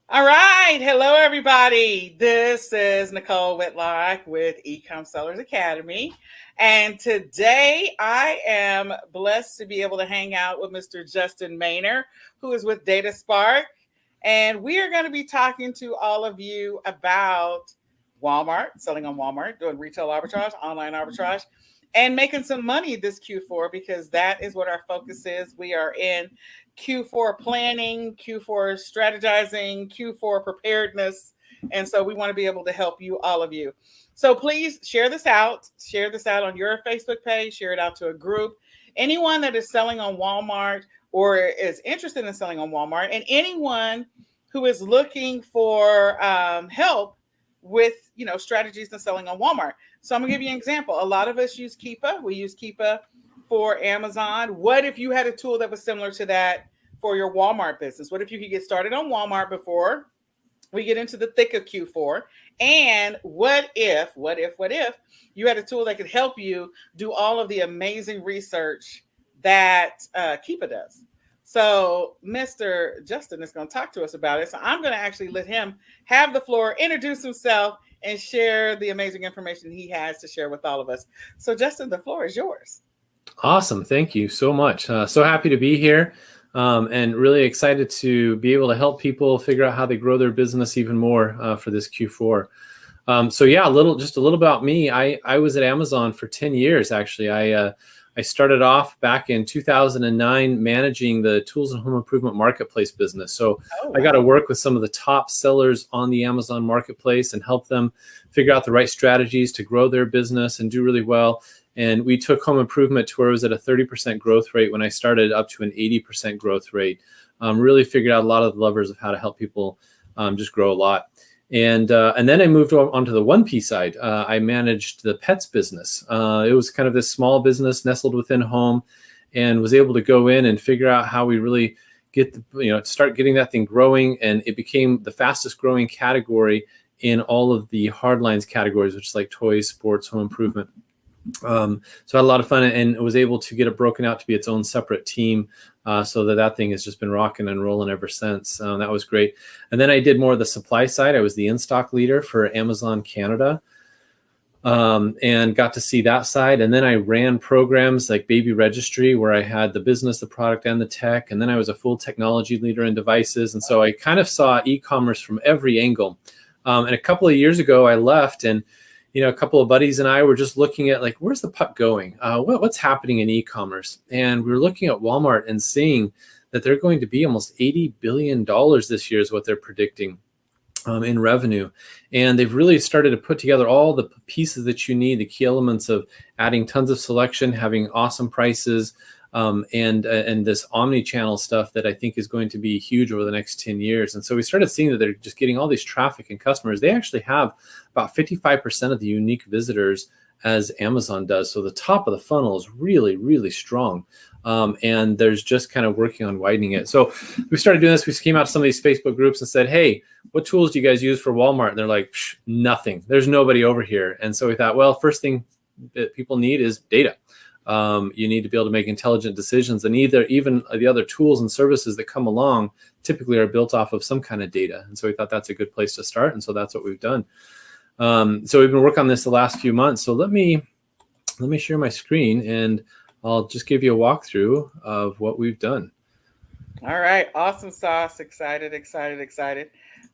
All right. Hello, everybody. This is Nicole Whitlock with eCom Sellers Academy. And today I am blessed to be able to hang out with Mr. Justin Maynor, who is with Data Spark. And we are going to be talking to all of you about Walmart, selling on Walmart, doing retail arbitrage, online arbitrage, and making some money this Q4 because that is what our focus is. We are in Q4 planning, Q4 strategizing, Q4 preparedness. And so we want to be able to help you, all of you. So please share this out. Share this out on your Facebook page. Share it out to a group. Anyone that is selling on Walmart or is interested in selling on Walmart, and anyone who is looking for help with strategies in selling on Walmart. So I'm gonna give you an example. A lot of us use Keepa. We use Keepa for Amazon. What if you had a tool that was similar to that for your Walmart business? What if you could get started on Walmart before we get into the thick of Q4? And what if you had a tool that could help you do all of the amazing research that Keepa does? So Mr. Justin is going to talk to us about it. So I'm going to actually let him have the floor, introduce himself, and share the amazing information he has to share with all of us. So Justin, the floor is yours. Awesome. Thank you so much. So happy to be here and really excited to be able to help people figure out how they grow their business even more for this Q4. So yeah, just a little about me. I was at Amazon for 10 years, actually. I started off back in 2009 managing the tools and home improvement marketplace business. So I got to work with some of the top sellers on the Amazon marketplace and help them figure out the right strategies to grow their business and do really well. And we took home improvement to where it was at a 30% growth rate when I started, up to an 80% growth rate. Really figured out a lot of the levers of how to help people just grow a lot. And then I moved onto the 1P side. I managed the pets business. It was kind of this small business nestled within home, and was able to go in and figure out how we really start getting that thing growing. And it became the fastest growing category in all of the hard lines categories, which is like toys, sports, home improvement. So I had a lot of fun and was able to get it broken out to be its own separate team, so that thing has just been rocking and rolling ever since. That was great. And then I did more of the supply side. I was the in-stock leader for Amazon Canada, and got to see that side. And then I ran programs like Baby Registry, where I had the business, the product, and the tech. And then I was a full technology leader in devices. And so I kind of saw e-commerce from every angle. And a couple of years ago, I left, and a couple of buddies and I were just looking at, like, where's the puck going? What's happening in e-commerce? And we were looking at Walmart and seeing that they're going to be almost $80 billion this year is what they're predicting in revenue. And they've really started to put together all the pieces that you need, the key elements of adding tons of selection, having awesome prices, and this omni-channel stuff that I think is going to be huge over the next 10 years. And so we started seeing that they're just getting all these traffic and customers. They actually have about 55% of the unique visitors as Amazon does. So the top of the funnel is really, really strong. And there's just kind of working on widening it. So we started doing this. We came out to some of these Facebook groups and said, hey, what tools do you guys use for Walmart? And they're like, nothing. There's nobody over here. And so we thought, well, first thing that people need is data. You need to be able to make intelligent decisions, and even the other tools and services that come along typically are built off of some kind of data. And so we thought that's a good place to start. And so that's what we've done. So we've been working on this the last few months. So let me share my screen, and I'll just give you a walkthrough of what we've done. All right. Awesome sauce. Excited.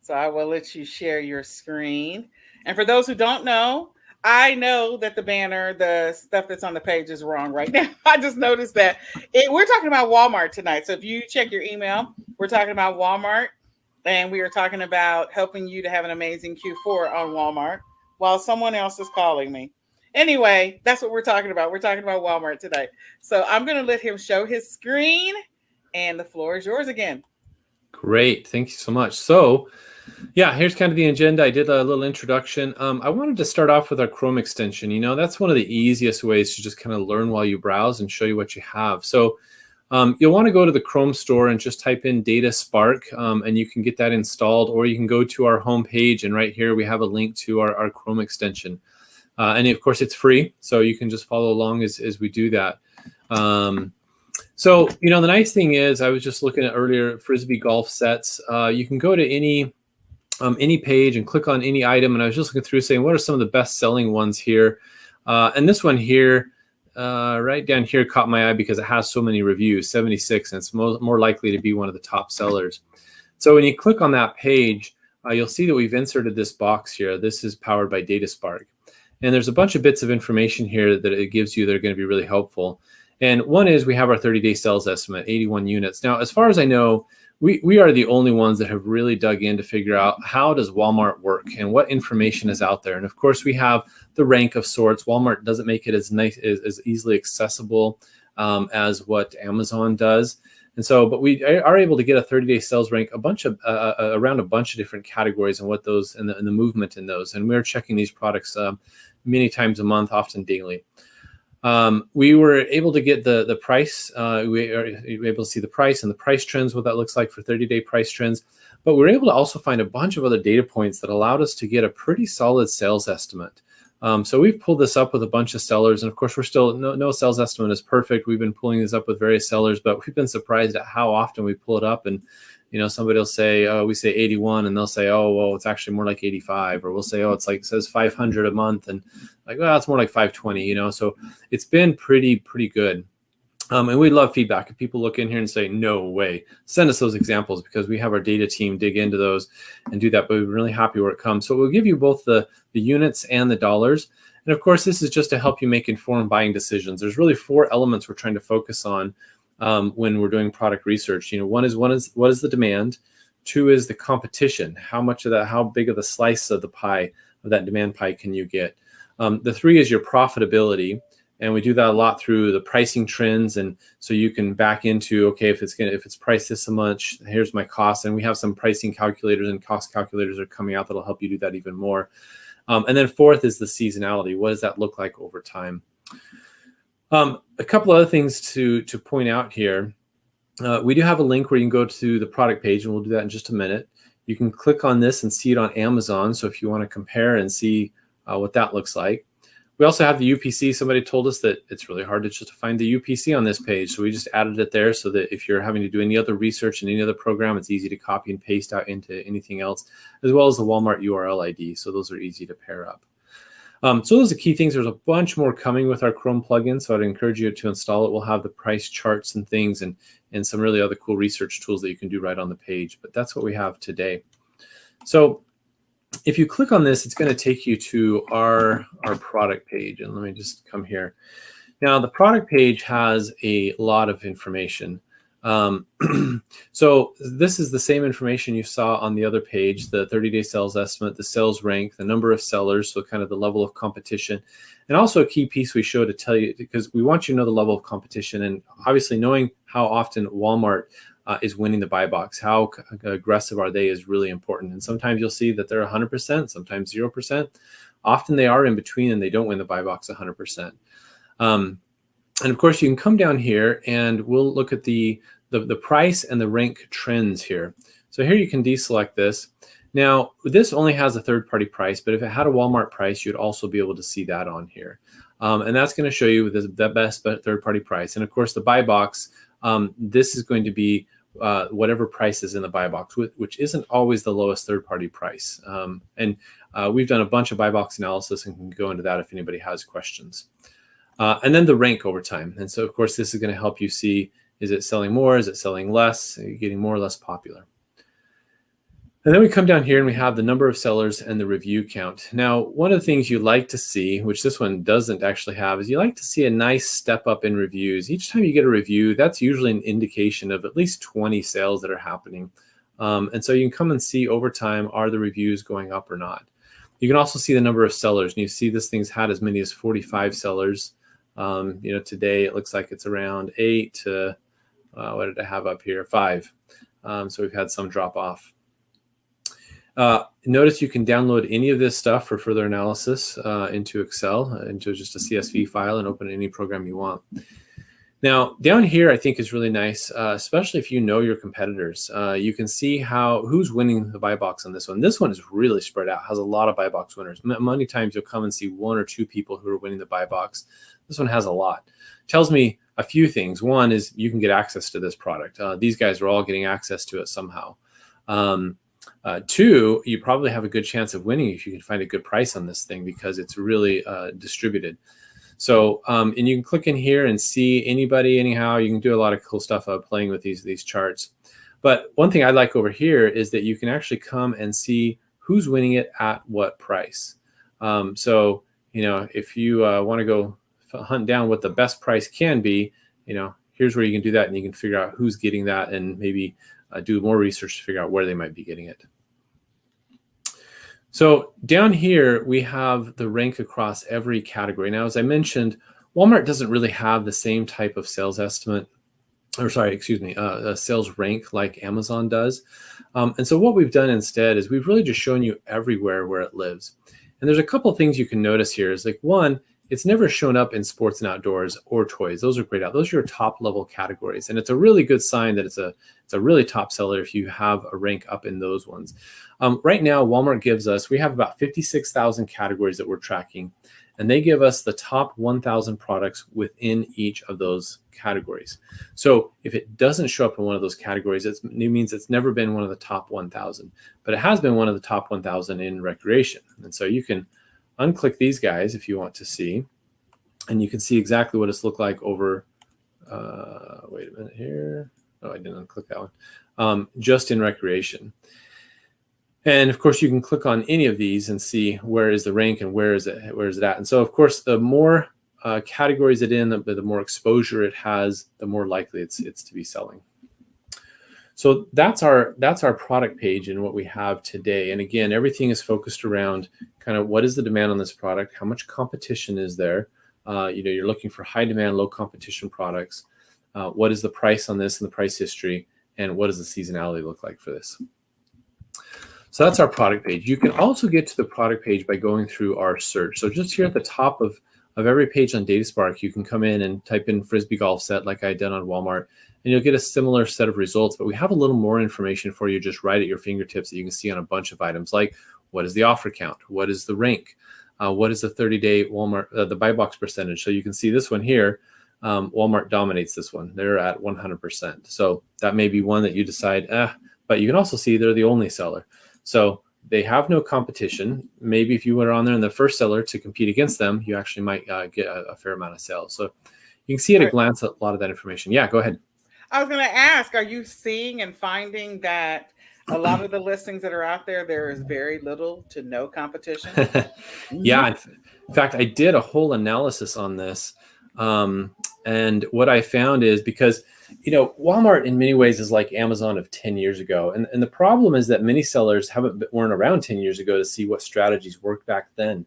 So I will let you share your screen. And for those who don't know, I know that the banner, the stuff that's on the page is wrong right now. I just noticed that we're talking about Walmart tonight. So if you check your email, we're talking about Walmart, and we are talking about helping you to have an amazing Q4 on Walmart while someone else is calling me. Anyway, that's what we're talking about. We're talking about Walmart today. So I'm going to let him show his screen, and the floor is yours again. Great. Thank you so much. So yeah, here's kind of the agenda. I did a little introduction. I wanted to start off with our Chrome extension. That's one of the easiest ways to just kind of learn while you browse and show you what you have. So you'll want to go to the Chrome store and just type in Data Spark, and you can get that installed, or you can go to our home page, and right here we have a link to our Chrome extension. And of course it's free, so you can just follow along as we do that. So, the nice thing is, I was just looking at earlier Frisbee golf sets. You can go to any any page and click on any item. And I was just looking through saying, what are some of the best selling ones here? And this one here, right down here caught my eye because it has so many reviews, 76, and it's more likely to be one of the top sellers. So when you click on that page, you'll see that we've inserted this box here. This is powered by DataSpark. And there's a bunch of bits of information here that it gives you that are going to be really helpful. And one is we have our 30-day sales estimate, 81 units. Now, as far as I know, we are the only ones that have really dug in to figure out how does Walmart work and what information is out there. And of course, we have the rank of sorts. Walmart doesn't make it as nice, as easily accessible as what Amazon does. And so, but we are able to get a 30-day sales rank, around a bunch of different categories and what those and the movement in those. And we're checking these products many times a month, often daily. We were able to get the price. We were able to see the price and the price trends, what that looks like for 30-day price trends. But we were able to also find a bunch of other data points that allowed us to get a pretty solid sales estimate. So we've pulled this up with a bunch of sellers. And of course, we're still, no sales estimate is perfect. We've been pulling this up with various sellers, but we've been surprised at how often we pull it up. And somebody will say, oh, we say 81, and they'll say, oh, well, it's actually more like 85. Or we'll say, oh, it says 500 a month. And like, well, it's more like 520, So it's been pretty good. And we love feedback. If people look in here and say, no way, send us those examples, because we have our data team dig into those and do that. But we're really happy where it comes. So we'll give you both the units and the dollars. And of course, this is just to help you make informed buying decisions. There's really 4 elements we're trying to focus on when we're doing product research. One is what is the demand? 2 is the competition. How big of the slice of the pie, of that demand pie, can you get? The 3 is your profitability. And we do that a lot through the pricing trends. And so you can back into, okay, if it's priced this much, here's my cost. And we have some pricing calculators and cost calculators are coming out that'll help you do that even more. And then 4th is the seasonality. What does that look like over time? A couple other things to point out here. We do have a link where you can go to the product page, and we'll do that in just a minute. You can click on this and see it on Amazon. So if you want to compare and see what that looks like. We also have the UPC. Somebody told us that it's really hard to find the UPC on this page. So we just added it there so that if you're having to do any other research in any other program, it's easy to copy and paste out into anything else, as well as the Walmart URL ID. So those are easy to pair up. So those are key things. There's a bunch more coming with our Chrome plugin, so I'd encourage you to install it. We'll have the price charts and things and some really other cool research tools that you can do right on the page. But that's what we have today. So if you click on this, it's going to take you to our product page. And let me just come here. Now, the product page has a lot of information. So this is the same information you saw on the other page, the 30-day sales estimate, the sales rank, the number of sellers, so kind of the level of competition, and also a key piece we show to tell you, because we want you to know the level of competition, and obviously knowing how often Walmart is winning the buy box, how aggressive are they is really important. And sometimes you'll see that they're 100%, sometimes 0%. Often they are in between and they don't win the buy box 100%. And of course, you can come down here and we'll look at the price and the rank trends here. So here you can deselect this. Now, this only has a third-party price, but if it had a Walmart price, you'd also be able to see that on here. And that's going to show you the best third-party price. And of course, the buy box, this is going to be whatever price is in the buy box, which isn't always the lowest third-party price. And we've done a bunch of buy box analysis and can go into that if anybody has questions. And then the rank over time. And so, of course, this is going to help you see, is it selling more? Is it selling less? Are you getting more or less popular? And then we come down here and we have the number of sellers and the review count. Now, one of the things you like to see, which this one doesn't actually have, is you like to see a nice step up in reviews. Each time you get a review, that's usually an indication of at least 20 sales that are happening. And so you can come and see over time, are the reviews going up or not? You can also see the number of sellers. And you see this thing's had as many as 45 sellers. Today it looks like it's around 8 to, what did I have up here? 5. So we've had some drop off. Notice you can download any of this stuff for further analysis into Excel, into just a CSV file, and open any program you want. Now, down here, I think is really nice, especially if you know your competitors. You can see who's winning the buy box on this one. This one is really spread out, has a lot of buy box winners. Many times you'll come and see 1 or 2 people who are winning the buy box. This one has a lot. Tells me a few things. One is you can get access to this product. These guys are all getting access to it somehow. Two, you probably have a good chance of winning if you can find a good price on this thing because it's really distributed. So, and you can click in here and see anybody anyhow. You can do a lot of cool stuff playing with these charts. But one thing I like over here is that you can actually come and see who's winning it at what price. So, if you want to go hunt down what the best price can be, here's where you can do that, and you can figure out who's getting that and maybe do more research to figure out where they might be getting it. So down here, we have the rank across every category. Now, as I mentioned, Walmart doesn't really have the same type of sales estimate, or sorry, excuse me, a sales rank like Amazon does. And so what we've done instead is we've really just shown you everywhere where it lives. And there's a couple of things you can notice here is like, one, it's never shown up in sports and outdoors or toys. Those are grayed out. Those are your top level categories. And it's a really good sign that it's a really top seller if you have a rank up in those ones. Right now, Walmart gives us, we have about 56,000 categories that we're tracking, and they give us the top 1,000 products within each of those categories. So if it doesn't show up in one of those categories, it means it's never been one of the top 1,000, but it has been one of the top 1,000 in recreation. And so you can unclick these guys if you want to see, and you can see exactly what it's looked like over, wait a minute here. Oh, I didn't unclick that one. Just in recreation. And of course, you can click on any of these and see where is the rank and where is it at. And so, of course, the more categories it in, the more exposure it has, the more likely it's to be selling. So that's our product page and what we have today. And again, everything is focused around kind of what is the demand on this product, how much competition is there. You're looking for high demand, low competition products. What is the price on this and the price history, and what does the seasonality look like for this? So that's our product page. You can also get to the product page by going through our search. So just here at the top of every page on DataSpark, you can come in and type in Frisbee golf set like I did on Walmart, and you'll get a similar set of results. But we have a little more information for you just right at your fingertips that you can see on a bunch of items, like what is the offer count, what is the rank, what is the 30-day Walmart, the buy box percentage. So you can see this one here. Walmart dominates this one. They're at 100%. So that may be one that you decide, but you can also see they're the only seller. So they have no competition. Maybe if you were on there and the first seller to compete against them, you actually might get a fair amount of sales. So you can see at a glance a lot of that information. Yeah, go ahead. I was going to ask, are you seeing and finding that a lot of the listings that are out there is very little to no competition? Yeah. In fact, I did a whole analysis on this. And what I found is because, Walmart in many ways is like Amazon of 10 years ago. And the problem is that many sellers weren't around 10 years ago to see what strategies worked back then.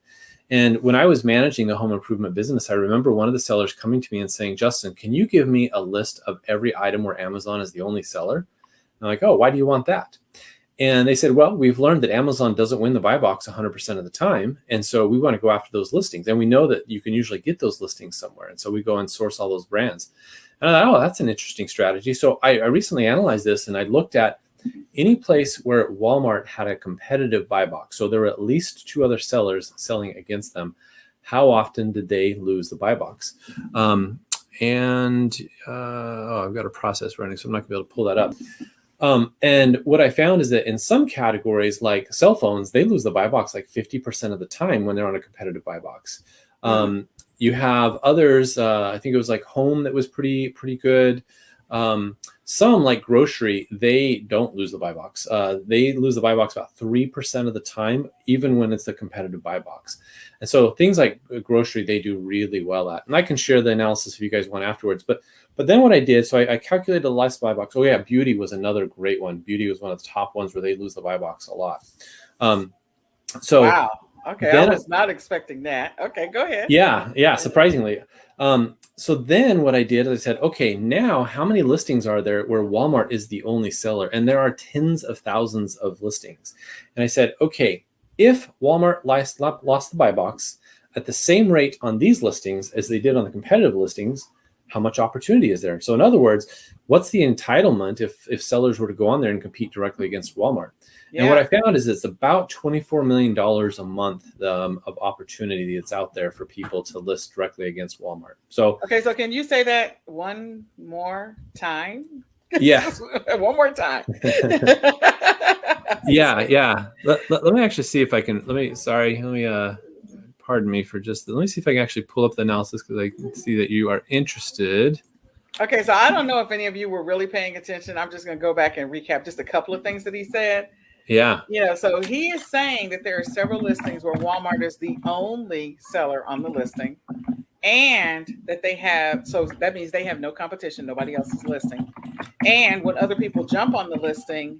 And when I was managing the home improvement business, I remember one of the sellers coming to me and saying, Justin, can you give me a list of every item where Amazon is the only seller? And I'm like, oh, why do you want that? And they said, well, we've learned that Amazon doesn't win the buy box 100% of the time. And so we want to go after those listings. And we know that you can usually get those listings somewhere. And so we go and source all those brands. And I thought, oh, that's an interesting strategy. So I recently analyzed this and I looked at any place where Walmart had a competitive buy box. So there were at least two other sellers selling against them. How often did they lose the buy box? I've got a process running, so I'm not gonna be able to pull that up. And what I found is that in some categories, like cell phones, they lose the buy box like 50% of the time when they're on a competitive buy box. You have others, I think it was like home that was pretty good. Some like grocery, they don't lose the buy box. They lose the buy box about 3% of the time, even when it's a competitive buy box. And so things like grocery, they do really well at. And I can share the analysis if you guys want afterwards. But then what I did, so I calculated the last buy box. Oh yeah, beauty was another great one. Beauty was one of the top ones where they lose the buy box a lot. Wow. Okay, I was not expecting that. Okay, go ahead. Yeah, surprisingly. So then what I did is I said, okay, now how many listings are there where Walmart is the only seller? And there are tens of thousands of listings. And I said, okay, if Walmart lost the buy box at the same rate on these listings as they did on the competitive listings, how much opportunity is there? So in other words, what's the entitlement if sellers were to go on there and compete directly against Walmart? Yeah. And what I found is it's about $24 million a month of opportunity that's out there for people to list directly against Walmart. So okay, so can you say that one more time? Yeah. One more time. Yeah. Let me actually see if I can. Pardon me for just. Let me see if I can actually pull up the analysis because I can see that you are interested. Okay, so I don't know if any of you were really paying attention. I'm just going to go back and recap just a couple of things that he said. Yeah. So he is saying that there are several listings where Walmart is the only seller on the listing, and that they have, so that means they have no competition, nobody else is listing. And when other people jump on the listing,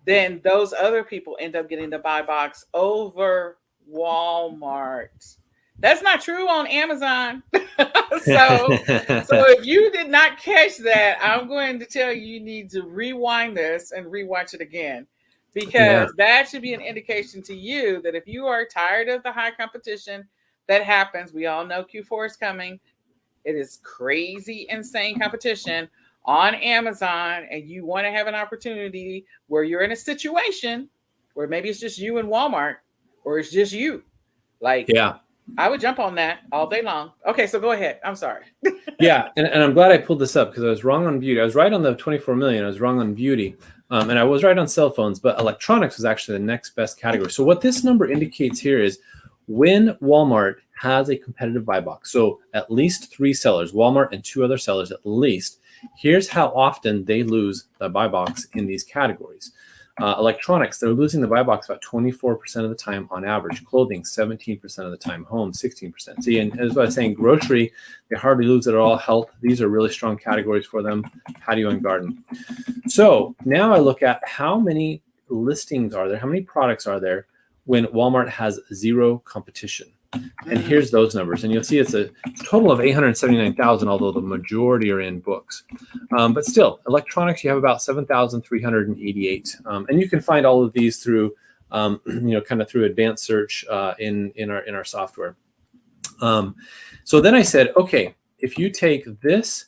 then those other people end up getting the buy box over Walmart. That's not true on Amazon. So if you did not catch that, I'm going to tell you you need to rewind this and rewatch it again, Yeah. because that should be an indication to you that if you are tired of the high competition that happens, we all know Q4 is coming. It is crazy, insane competition on Amazon, and you want to have an opportunity where you're in a situation where maybe it's just you and Walmart, or it's just you. Like, Yeah. I would jump on that all day long. Okay, so go ahead. I'm sorry. Yeah, and I'm glad I pulled this up because I was wrong on beauty. I was right on the 24 million. I was wrong on beauty, and I was right on cell phones. But electronics was actually the next best category. So what this number indicates here is when Walmart has a competitive buy box, so at least 3 sellers, Walmart and 2 other sellers at least. Here's how often they lose the buy box in these categories. Electronics, they're losing the buy box about 24% of the time on average. Clothing, 17% of the time. Home, 16%. See, and as I was saying, grocery, they hardly lose it at all. Health, these are really strong categories for them. Patio and garden. So now I look at how many listings are there, how many products are there when Walmart has 0 competition. And here's those numbers. And you'll see it's a total of 879,000, although the majority are in books. But still, electronics, you have about 7,388. And you can find all of these through, kind of through advanced search in our software. So then I said, okay, if you take this,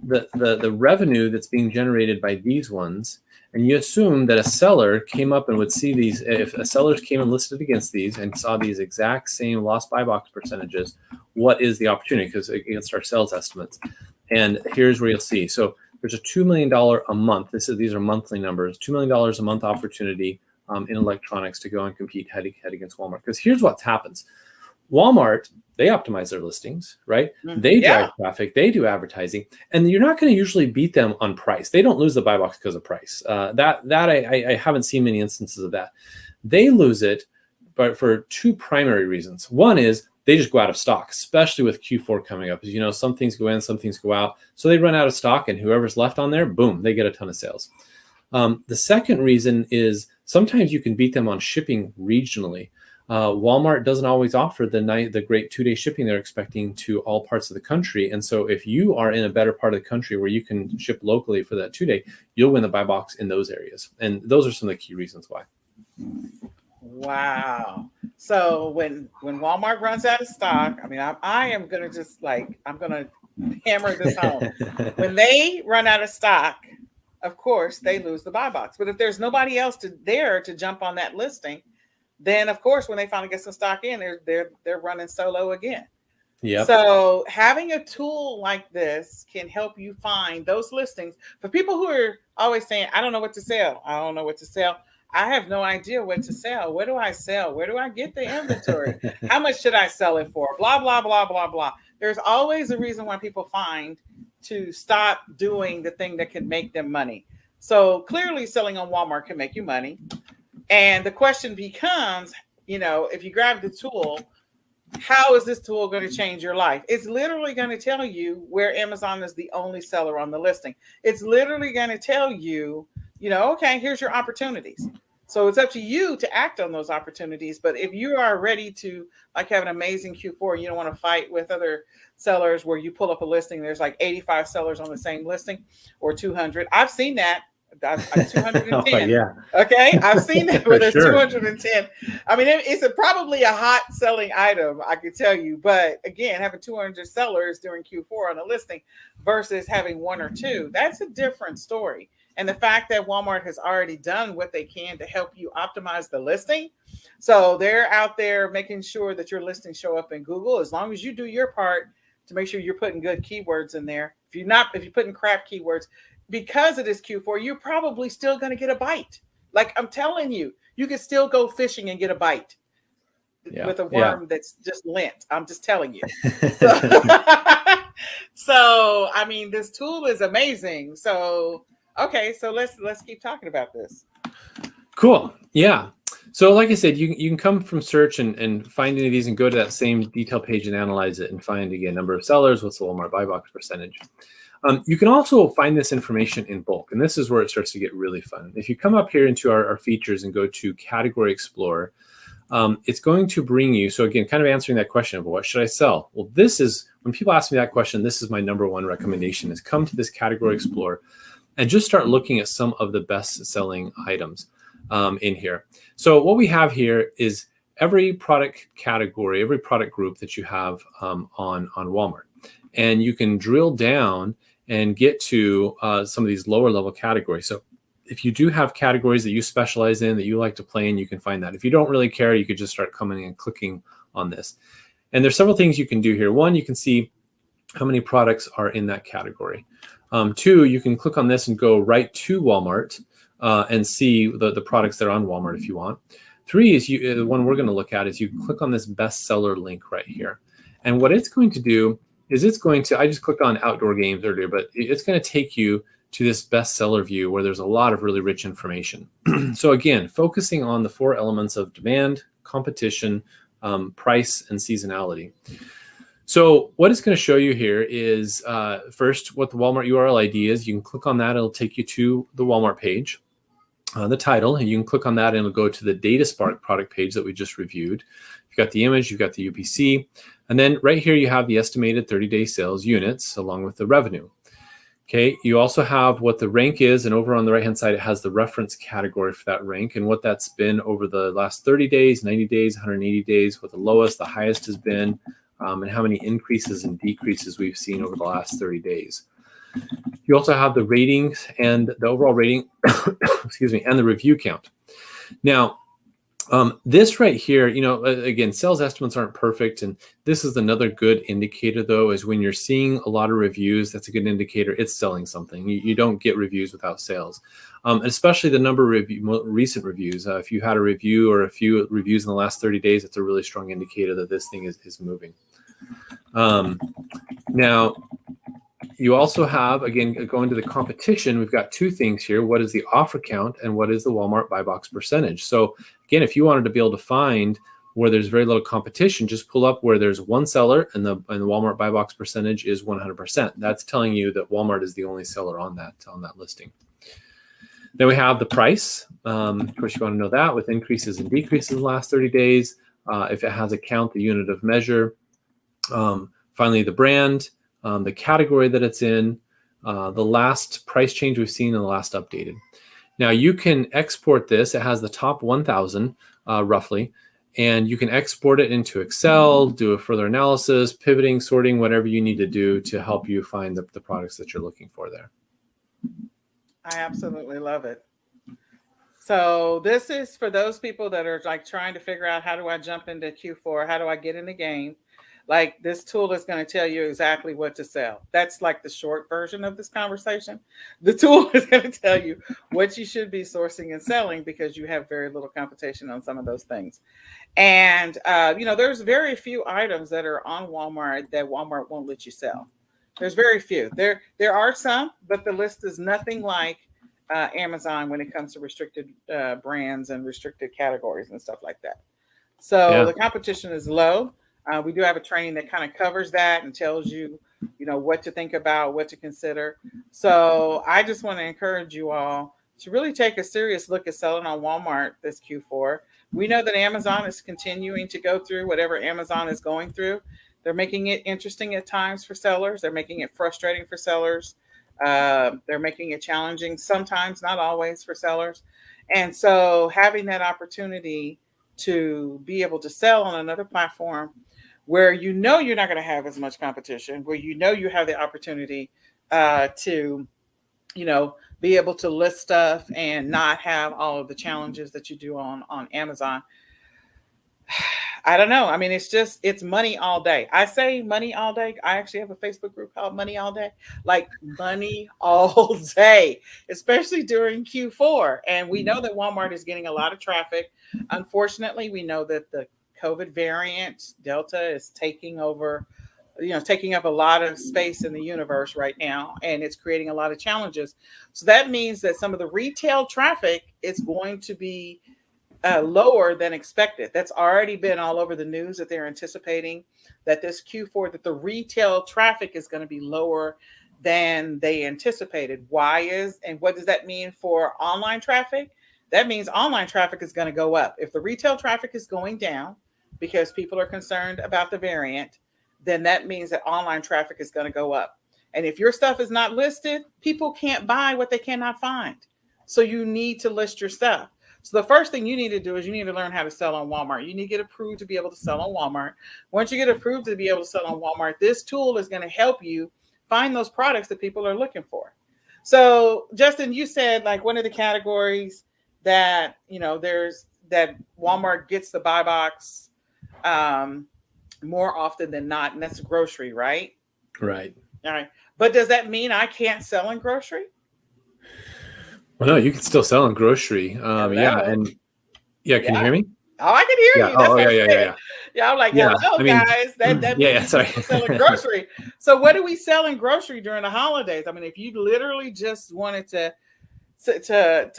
the revenue that's being generated by these ones, and you assume that a seller came up and would see these, if a seller came and listed against these and saw these exact same lost buy box percentages, what is the opportunity? Because against our sales estimates. And here's where you'll see. So there's a $2 million a month. These are monthly numbers. $2 million a month opportunity in electronics to go and compete head against Walmart. Because here's what happens. Walmart, they optimize their listings, right? They drive traffic, they do advertising, and you're not going to usually beat them on price. They don't lose the buy box because of price. I haven't seen many instances of that. They lose it, but for 2 primary reasons. One is they just go out of stock, especially with Q4 coming up. As you know, some things go in, some things go out. So they run out of stock, and whoever's left on there, boom, they get a ton of sales. The second reason is sometimes you can beat them on shipping regionally. Walmart doesn't always offer the great 2-day shipping they're expecting to all parts of the country. And so if you are in a better part of the country where you can ship locally for that 2-day, you'll win the buy box in those areas. And those are some of the key reasons why. Wow. So when Walmart runs out of stock, I mean, I am going to just I'm going to hammer this home. When they run out of stock, of course, they lose the buy box. But if there's nobody else there to jump on that listing, then of course, when they finally get some stock in, they're running solo again. Yeah. So having a tool like this can help you find those listings. For people who are always saying, I don't know what to sell. I don't know what to sell. I have no idea what to sell. Where do I sell? Where do I get the inventory? How much should I sell it for? Blah, blah, blah, blah, blah. There's always a reason why people find to stop doing the thing that can make them money. So clearly selling on Walmart can make you money. And the question becomes, if you grab the tool, how is this tool going to change your life? It's literally going to tell you where Amazon is the only seller on the listing. It's literally going to tell you, okay, here's your opportunities. So it's up to you to act on those opportunities. But if you are ready to have an amazing Q4, you don't want to fight with other sellers where you pull up a listing, there's 85 sellers on the same listing or 200. I've seen that. 210. Oh, yeah. Okay, I've seen that where there's sure. 210. I mean, it's probably a hot selling item, I could tell you. But again, having 200 sellers during Q4 on a listing versus having 1 or 2, that's a different story. And the fact that Walmart has already done what they can to help you optimize the listing. So they're out there making sure that your listings show up in Google, as long as you do your part to make sure you're putting good keywords in there. If you're putting crap keywords, because it is Q4, you're probably still going to get a bite. Like I'm telling you, you can still go fishing and get a bite Yeah. with a Yeah. worm that's just lint. I'm just telling you. So, so I mean, this tool is amazing. So, okay, so let's keep talking about this. Cool. Yeah. So like I said, you can come from search and find any of these and go to that same detail page and analyze it and find, again, number of sellers, what's the Walmart buy box percentage. You can also find this information in bulk, and this is where it starts to get really fun. If you come up here into our features and go to Category Explorer, it's going to bring you, so again, kind of answering that question of what should I sell? Well, this is, when people ask me that question, this is my number one recommendation, is come to this Category Explorer and just start looking at some of the best selling items in here. So what we have here is every product category, every product group that you have on Walmart. And you can drill down and get to some of these lower level categories. So if you do have categories that you specialize in, that you like to play in, you can find that. If you don't really care, you could just start coming and clicking on this. And there's several things you can do here. One, you can see how many products are in that category. Two, you can click on this and go right to Walmart and see the products that are on Walmart if you want. Three is the one we're going to look at is you click on this bestseller link right here. And what it's going to do is it's going to, I just clicked on outdoor games earlier, but it's going to take you to this bestseller view where there's a lot of really rich information. So again, focusing on the 4 elements of demand, competition, price, and seasonality. So what it's going to show you here is first what the Walmart URL ID is. You can click on that. It'll take you to the Walmart page, the title, and you can click on that and it'll go to the DataSpark product page that we just reviewed. You've got the image, you've got the UPC, and then right here you have the estimated 30-day sales units along with the revenue. Okay, you also have what the rank is, and over on the right-hand side, it has the reference category for that rank and what that's been over the last 30 days, 90 days, 180 days, what the lowest, the highest has been, and how many increases and decreases we've seen over the last 30 days. You also have the ratings and the overall rating, excuse me, and the review count. Now, this right here, you know, again, sales estimates aren't perfect. And this is another good indicator, though, is when you're seeing a lot of reviews, that's a good indicator it's selling something. You don't get reviews without sales, especially the number of recent reviews. If you had a review or a few reviews in the last 30 days, it's a really strong indicator that this thing is moving. Now, you also have, again, going to the competition, we've got 2 things here. What is the offer count and what is the Walmart buy box percentage? So again, if you wanted to be able to find where there's very little competition, just pull up where there's one seller and the Walmart buy box percentage is 100%. That's telling you that Walmart is the only seller on that listing. Then we have the price. Of course, you want to know that with increases and decreases in the last 30 days. If it has a count, the unit of measure. Finally, the brand. The category that it's in, the last price change we've seen and the last updated. Now you can export this. It has the top 1,000 roughly, and you can export it into Excel, do a further analysis, pivoting, sorting, whatever you need to do to help you find the products that you're looking for there. I absolutely love it. So this is for those people that are like trying to figure out, how do I jump into Q4? How do I get in the game? Like, this tool is going to tell you exactly what to sell. That's like the short version of this conversation. The tool is going to tell you what you should be sourcing and selling because you have very little competition on some of those things. And, you know, there's very few items that are on Walmart that Walmart won't let you sell. There's very few. There are some, but the list is nothing like Amazon when it comes to restricted brands and restricted categories and stuff like that. So the competition is low. We do have a training that kind of covers that and tells you, you know, what to think about, what to consider. So I just want to encourage you all to really take a serious look at selling on Walmart this Q4. We know that Amazon is continuing to go through whatever Amazon is going through. They're making it interesting at times for sellers. They're making it frustrating for sellers. They're making it challenging sometimes, not always, for sellers. And so having that opportunity to be able to sell on another platform where you know you're not going to have as much competition, where you know you have the opportunity to, you know, be able to list stuff and not have all of the challenges that you do on Amazon. I don't know. I mean, it's money all day. I say money all day. I actually have a Facebook group called Money All Day, like money all day, especially during Q4. And we know that Walmart is getting a lot of traffic. Unfortunately, we know that the COVID variant Delta is taking over, taking up a lot of space in the universe right now, and it's creating a lot of challenges. So that means that some of the retail traffic is going to be lower than expected. That's already been all over the news that they're anticipating that this Q4, that the retail traffic is going to be lower than they anticipated. And what does that mean for online traffic? That means online traffic is going to go up. If the retail traffic is going down because people are concerned about the variant, then that means that online traffic is going to go up. And if your stuff is not listed, people can't buy what they cannot find. So you need to list your stuff. So the first thing you need to do is you need to learn how to sell on Walmart. You need to get approved to be able to sell on Walmart. Once you get approved to be able to sell on Walmart, this tool is going to help you find those products that people are looking for. So Justin, you said like one of the categories that, there's that Walmart gets the buy box more often than not, and that's grocery, right? Right. All right. But does that mean I can't sell in grocery? Well, no, you can still sell in grocery. Yeah, and can you hear me? Oh, I can hear Yeah. you. That's what I said. Yeah. Yeah, I'm like, Yeah, hello, I mean, guys. That yeah, means sorry. you can sell in grocery. So what do we sell in grocery during the holidays? I mean, if you literally just wanted to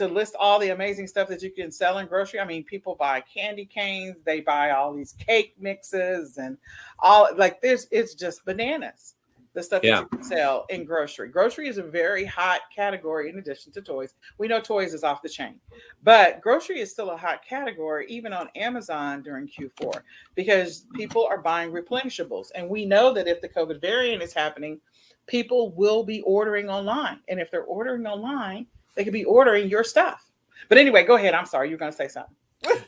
list all the amazing stuff that you can sell in grocery. I mean, people buy candy canes, they buy all these cake mixes and all it's just bananas. The stuff that Yeah. you can sell in grocery. Grocery is a very hot category in addition to toys. We know toys is off the chain, but grocery is still a hot category even on Amazon during Q4 because people are buying replenishables. And we know that if the COVID variant is happening, people will be ordering online. And if they're ordering online, they could be ordering your stuff. But anyway, go ahead. I'm sorry. You're going to say something.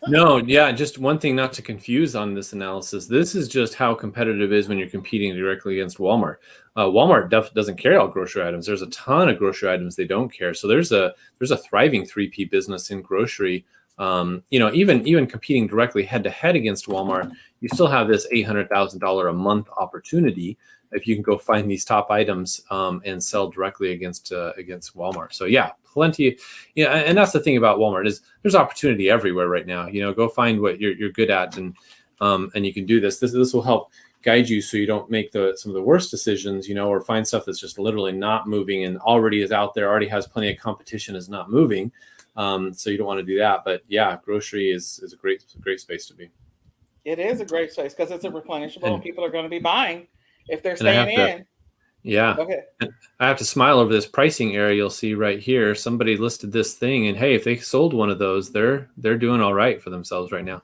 No, yeah, just one thing not to confuse on this analysis. This is just how competitive it is when you're competing directly against Walmart. Walmart doesn't carry all grocery items. There's a ton of grocery items they don't carry. So there's a thriving 3P business in grocery. Even competing directly head to head against Walmart, you still have this $800,000 a month opportunity if you can go find these top items and sell directly against Walmart. So yeah, plenty. And that's the thing about Walmart is there's opportunity everywhere right now. Go find what you're good at, and you can do this. This will help guide you so you don't make some of the worst decisions, or find stuff that's just literally not moving and already is out there, already has plenty of competition, is not moving. So you don't want to do that. But yeah, grocery is a great space to be. It is a great space because it's a replenishable and people are going to be buying if they're staying in. Yeah. Okay. I have to smile over this pricing area. You'll see right here, somebody listed this thing, and hey, if they sold one of those, they're doing all right for themselves right now.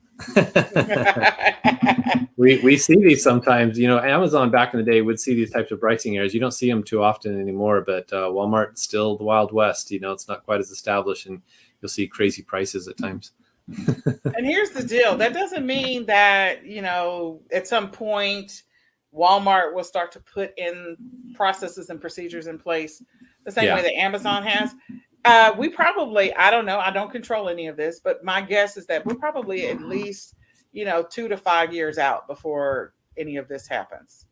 we see these sometimes. Amazon back in the day would see these types of pricing areas. You don't see them too often anymore, but Walmart's still the Wild West. It's not quite as established, and you'll see crazy prices at times. And here's the deal. That doesn't mean that, at some point Walmart will start to put in processes and procedures in place the same way that Amazon has. We probably, I don't know, I don't control any of this, but my guess is that we're probably at least, 2 to 5 years out before any of this happens.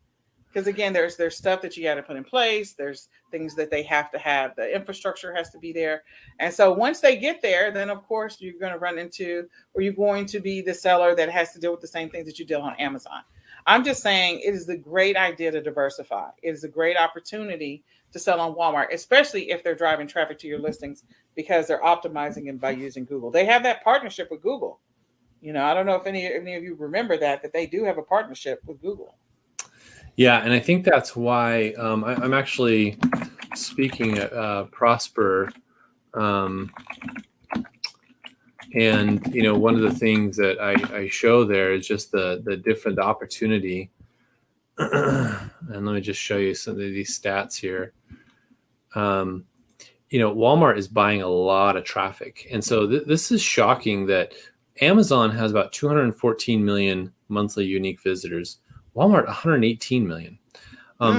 Because again, there's stuff that you got to put in place. There's things that they have to have. The infrastructure has to be there. And so once they get there, then of course you're going to run into, or you're going to be the seller that has to deal with the same things that you deal on Amazon. I'm just saying it is a great idea to diversify. It is a great opportunity to sell on Walmart, especially if they're driving traffic to your listings because they're optimizing it by using Google. They have that partnership with Google. I don't know if any of you remember that they do have a partnership with Google. Yeah, and I think that's why I'm actually speaking at Prosper. And, one of the things that I show there is just the different opportunity. And let me just show you some of these stats here. Walmart is buying a lot of traffic. And so this is shocking that Amazon has about 214 million monthly unique visitors. Walmart, 118 million.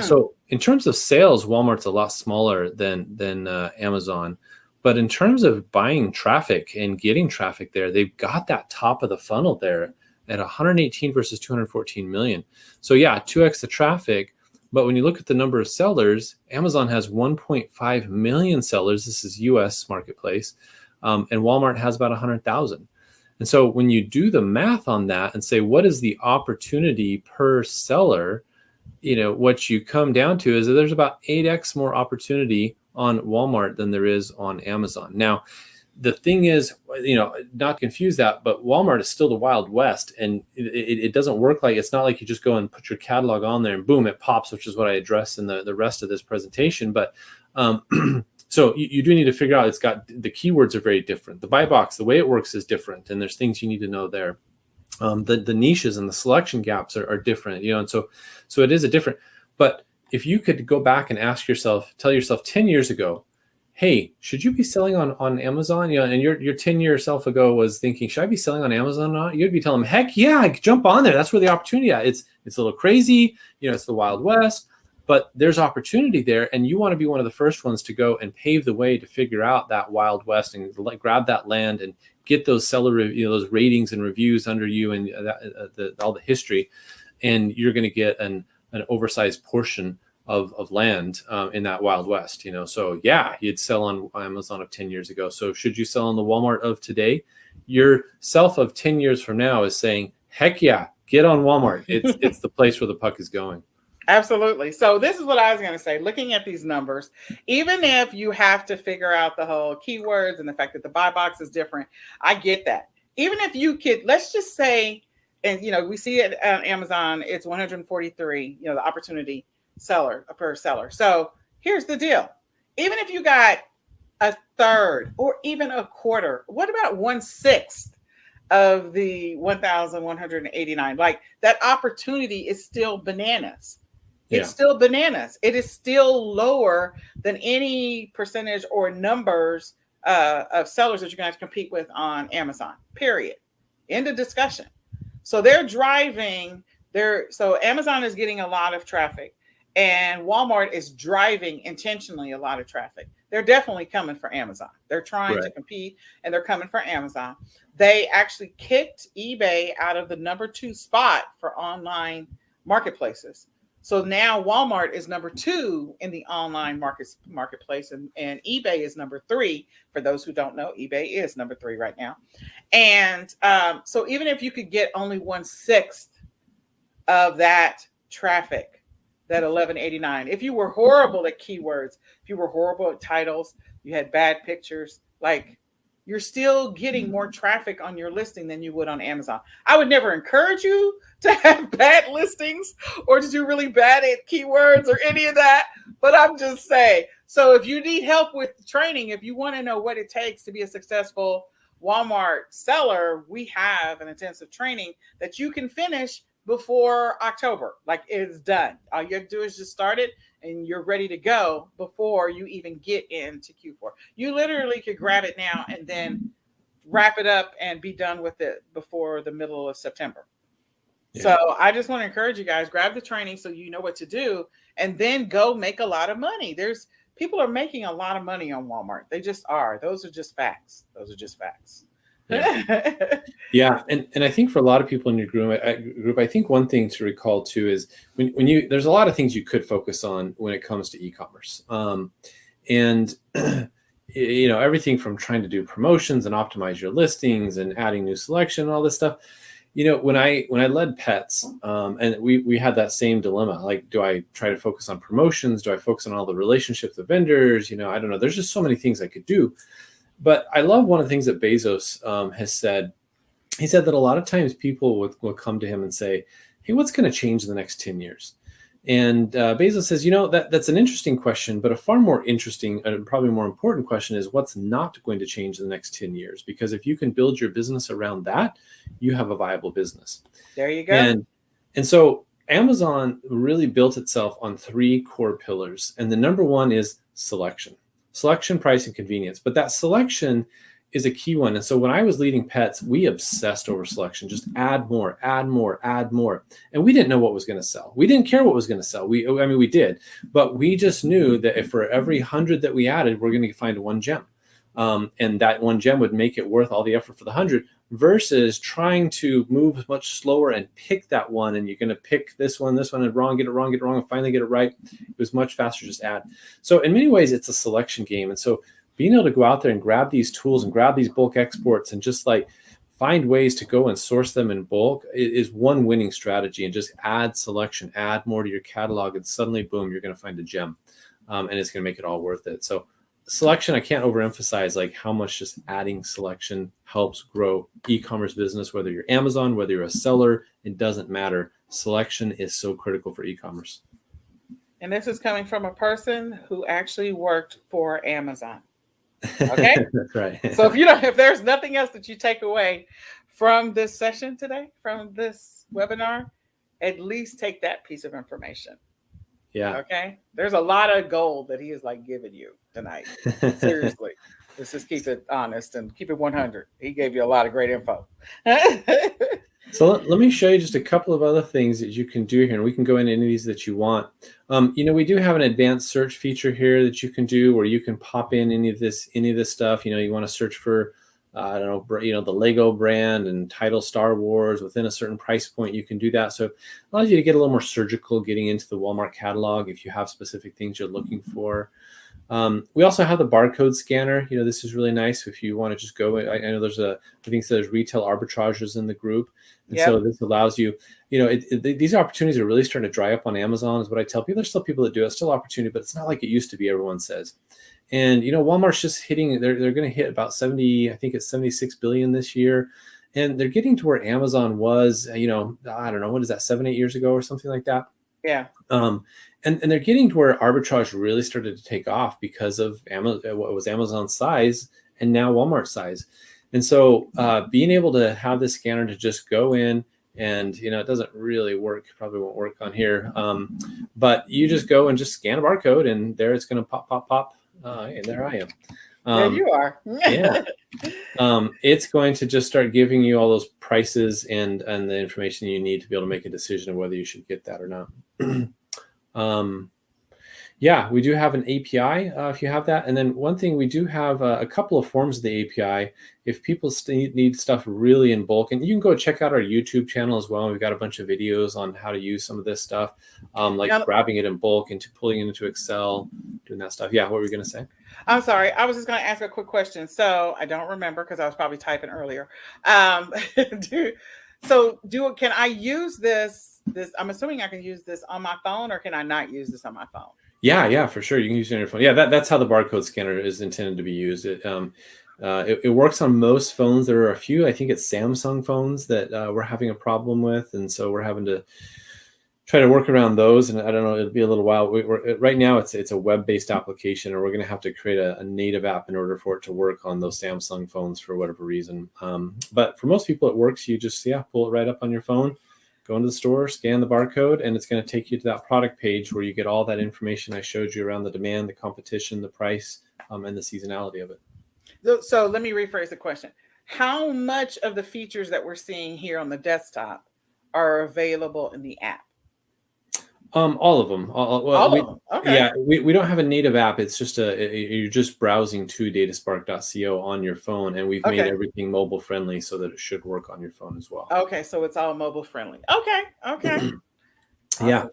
So in terms of sales, Walmart's a lot smaller than Amazon. But in terms of buying traffic and getting traffic there, they've got that top of the funnel there. at 118 versus 214 million. So yeah, 2x the traffic. But when you look at the number of sellers, Amazon has 1.5 million sellers. This is US marketplace. And Walmart has about 100,000. And so when you do the math on that and say, what is the opportunity per seller? What you come down to is that there's about 8x more opportunity on Walmart than there is on Amazon. Now, the thing is, not confuse that, but Walmart is still the Wild West, and it doesn't work like, it's not like you just go and put your catalog on there and boom, it pops, which is what I address in the rest of this presentation. But so you do need to figure out, it's got, the keywords are very different. The buy box, the way it works is different, and there's things you need to know there. The niches and the selection gaps are different, and so it is a different. But if you could go back and tell yourself 10 years ago, hey, should you be selling on Amazon? And your 10-year self ago was thinking, should I be selling on Amazon or not? You'd be telling them, heck yeah, jump on there. That's where the opportunity is. It's a little crazy, it's the Wild West, but there's opportunity there, and you want to be one of the first ones to go and pave the way to figure out that Wild West and grab that land and get those seller, those ratings and reviews under you and all the history, and you're going to get an oversized portion of land in that Wild West. So yeah, you'd sell on Amazon of 10 years ago. So should you sell on the Walmart of today? Your self of 10 years from now is saying, heck yeah, get on Walmart. It's the place where the puck is going. Absolutely. So this is what I was going to say, looking at these numbers, even if you have to figure out the whole keywords and the fact that the buy box is different, I get that. Even if you could, let's just say, and we see it on Amazon, it's 143, the opportunity seller per seller. So here's the deal. Even if you got a third or even a quarter, what about 1/6 of the 1,189? Like, that opportunity is still bananas. It's still bananas. It is still lower than any percentage or numbers of sellers that you're going to have to compete with on Amazon, period. End of discussion. So so Amazon is getting a lot of traffic, and Walmart is driving intentionally a lot of traffic. They're definitely coming for Amazon. They're trying to compete, and they're coming for Amazon. They actually kicked eBay out of the number 2 spot for online marketplaces. So now Walmart is number 2 in the online marketplace, and eBay is number 3. For those who don't know, eBay is number 3 right now. And so even if you could get only 1/6 of that traffic, that 1189, if you were horrible at keywords, if you were horrible at titles, you had bad pictures, like, you're still getting more traffic on your listing than you would on Amazon. I would never encourage you to have bad listings or to do really bad at keywords or any of that, but I'm just saying. So if you need help with training, if you want to know what it takes to be a successful Walmart seller, we have an intensive training that you can finish before October. Like, it's done. All you have to do is just start it, and you're ready to go before you even get into Q4. You literally could grab it now and then wrap it up and be done with it before the middle of September. Yeah. So I just want to encourage you guys, grab the training so you know what to do, and then go make a lot of money. People are making a lot of money on Walmart. They just are. Those are just facts. Yeah. And I think for a lot of people in your group, I think one thing to recall too is when there's a lot of things you could focus on when it comes to e-commerce. And everything from trying to do promotions and optimize your listings and adding new selection and all this stuff. When I led Pets, and we had that same dilemma, like, do I try to focus on promotions? Do I focus on all the relationships with vendors? I don't know. There's just so many things I could do. But I love one of the things that Bezos has said. He said that a lot of times people will come to him and say, hey, what's going to change in the next 10 years? And Bezos says, that's an interesting question, but a far more interesting and probably more important question is what's not going to change in the next 10 years? Because if you can build your business around that, you have a viable business. There you go. And so Amazon really built itself on 3 core pillars. And the number one is selection, price, and convenience. But that selection is a key one. And so when I was leading Pets, we obsessed over selection, just add more. And we didn't know what was going to sell. We didn't care what was going to sell. We did, but we just knew that if for every 100 that we added, we're going to find one gem. And that one gem would make it worth all the effort for the 100. versus trying to move much slower and pick that one. And you're going to pick this one, and wrong, get it wrong, and finally get it right. It was much faster, just add. So in many ways, it's a selection game. And so being able to go out there and grab these tools and grab these bulk exports and just like find ways to go and source them in bulk is one winning strategy. And just add selection, add more to your catalog, and suddenly, boom, you're going to find a gem. And it's going to make it all worth it. So selection, I can't overemphasize like how much just adding selection helps grow e-commerce business. Whether you're Amazon, whether you're a seller, it doesn't matter. Selection is so critical for e-commerce. And this is coming from a person who actually worked for Amazon. Okay. That's right. So if there's nothing else that you take away from this session today, from this webinar, at least take that piece of information. Yeah. Okay. There's a lot of gold that he is like giving you tonight. Seriously. Let's just keep it honest and keep it 100. He gave you a lot of great info. So let me show you just a couple of other things that you can do here, and we can go into any of these that you want. We do have an advanced search feature here that you can do, where you can pop in any of this stuff. You want to search for, the Lego brand and title Star Wars within a certain price point. You can do that. So it allows you to get a little more surgical getting into the Walmart catalog if you have specific things you're looking for. We also have the barcode scanner. This is really nice if you want to just go. I know there's retail arbitrageurs in the group. And Yep. So this allows you, these opportunities are really starting to dry up on Amazon is what I tell people. There's still people that do it, still opportunity, but it's not like it used to be, everyone says. And, Walmart's just hitting, they're going to hit about 70, I think it's 76 billion this year. And they're getting to where Amazon was, I don't know, what is that, 7-8 years ago or something like that? Yeah. And they're getting to where arbitrage really started to take off because of what was Amazon's size and now Walmart's size. And so being able to have this scanner to just go in and, it doesn't really work, probably won't work on here. But you just go and just scan a barcode and there it's going to pop. And there I am. There you are. Yeah. It's going to just start giving you all those prices and the information you need to be able to make a decision of whether you should get that or not. Yeah, we do have an API if you have that. And then one thing, we do have a couple of forms of the API if people need stuff really in bulk. And you can go check out our YouTube channel as well. We've got a bunch of videos on how to use some of this stuff, grabbing it in bulk and pulling it into Excel, doing that stuff. Yeah, what were you going to say? I'm sorry. I was just going to ask a quick question. So I don't remember because I was probably typing earlier. Can I use this? I'm assuming I can use this on my phone, or can I not use this on my phone? Yeah, for sure. You can use it on your phone. Yeah, that's how the barcode scanner is intended to be used. It works on most phones. There are a few, I think it's Samsung phones that we're having a problem with. And so we're having to try to work around those. And I don't know, it'll be a little while. Right now, it's a web-based application, and we're going to have to create a native app in order for it to work on those Samsung phones for whatever reason. But for most people, it works. You just, pull it right up on your phone. Go into the store, scan the barcode, and it's going to take you to that product page where you get all that information I showed you around the demand, the competition, the price, and the seasonality of it. So let me rephrase the question. How much of the features that we're seeing here on the desktop are available in the app? All of them. All of them. Okay. Yeah, we don't have a native app. It's just you're just browsing to dataspark.co on your phone, and we've made everything mobile friendly so that it should work on your phone as well. Okay, so it's all mobile friendly. Okay. Yeah.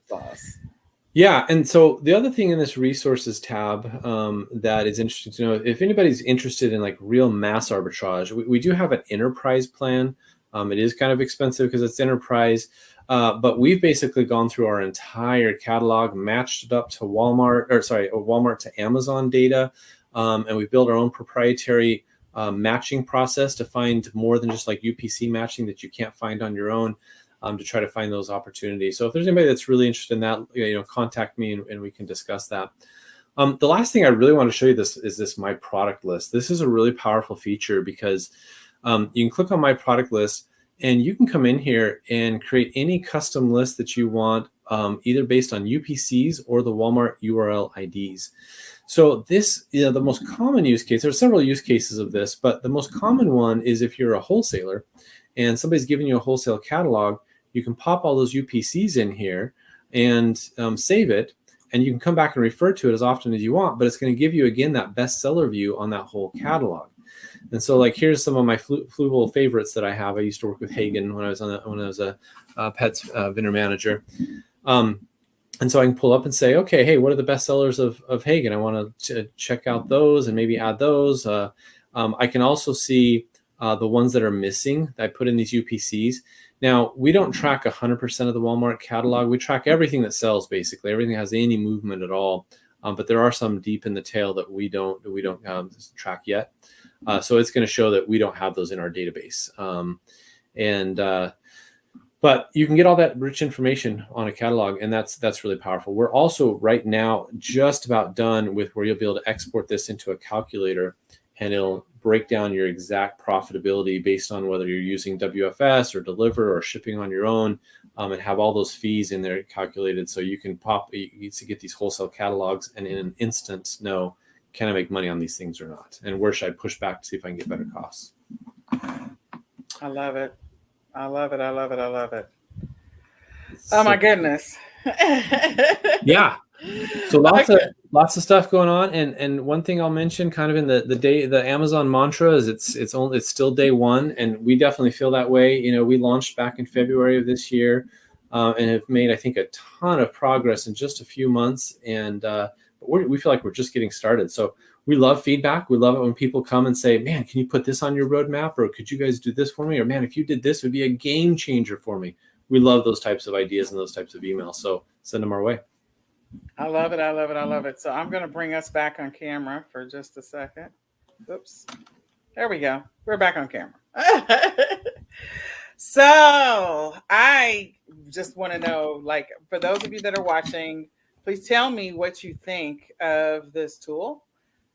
Yeah, and so the other thing in this resources tab that is interesting to know, if anybody's interested in like real mass arbitrage, we do have an enterprise plan. It is kind of expensive because it's enterprise. But we've basically gone through our entire catalog, matched it up to Walmart to Amazon data, and we built our own proprietary matching process to find more than just like UPC matching that you can't find on your own, to try to find those opportunities. So if there's anybody that's really interested in that, contact me and we can discuss that. The last thing I really want to show you is this My Product List. This is a really powerful feature because you can click on My Product List, and you can come in here and create any custom list that you want, either based on UPCs or the Walmart URL IDs. So this, the most common use case, there's several use cases of this, but the most common one is if you're a wholesaler and somebody's giving you a wholesale catalog, you can pop all those UPCs in here and save it, and you can come back and refer to it as often as you want, but it's going to give you, again, that bestseller view on that whole catalog. And so, like, here's some of my Fluval favorites that I have. I used to work with Hagen when I was a pets vendor manager. And so I can pull up and say, okay, hey, what are the best sellers of Hagen? I want to check out those and maybe add those. I can also see the ones that are missing that I put in these UPCs. Now, we don't track 100% of the Walmart catalog. We track everything that sells, basically, everything that has any movement at all. But there are some deep in the tail that we don't track yet. So it's going to show that we don't have those in our database. But you can get all that rich information on a catalog, and that's really powerful. We're also right now just about done with where you'll be able to export this into a calculator, and it'll break down your exact profitability based on whether you're using WFS or Deliver or shipping on your own, and have all those fees in there calculated, so you can get these wholesale catalogs and in an instant know, can I make money on these things or not, and where should I push back to see if I can get better costs. I love it. I love it. I love it. I love it. Oh my goodness. Yeah. So lots of stuff going on. And one thing I'll mention kind of in the Amazon mantra is it's still day one. And we definitely feel that way. You know, we launched back in February of this year and have made, I think, a ton of progress in just a few months. And we feel like we're just getting started. So we love feedback. We love it when people come and say, man, can you put this on your roadmap? Or could you guys do this for me? Or man, if you did this, it would be a game changer for me. We love those types of ideas and those types of emails. So send them our way. I love it. I love it. I love it. So I'm going to bring us back on camera for just a second. Oops. There we go. We're back on camera. So I just want to know, like, for those of you that are watching, please tell me what you think of this tool.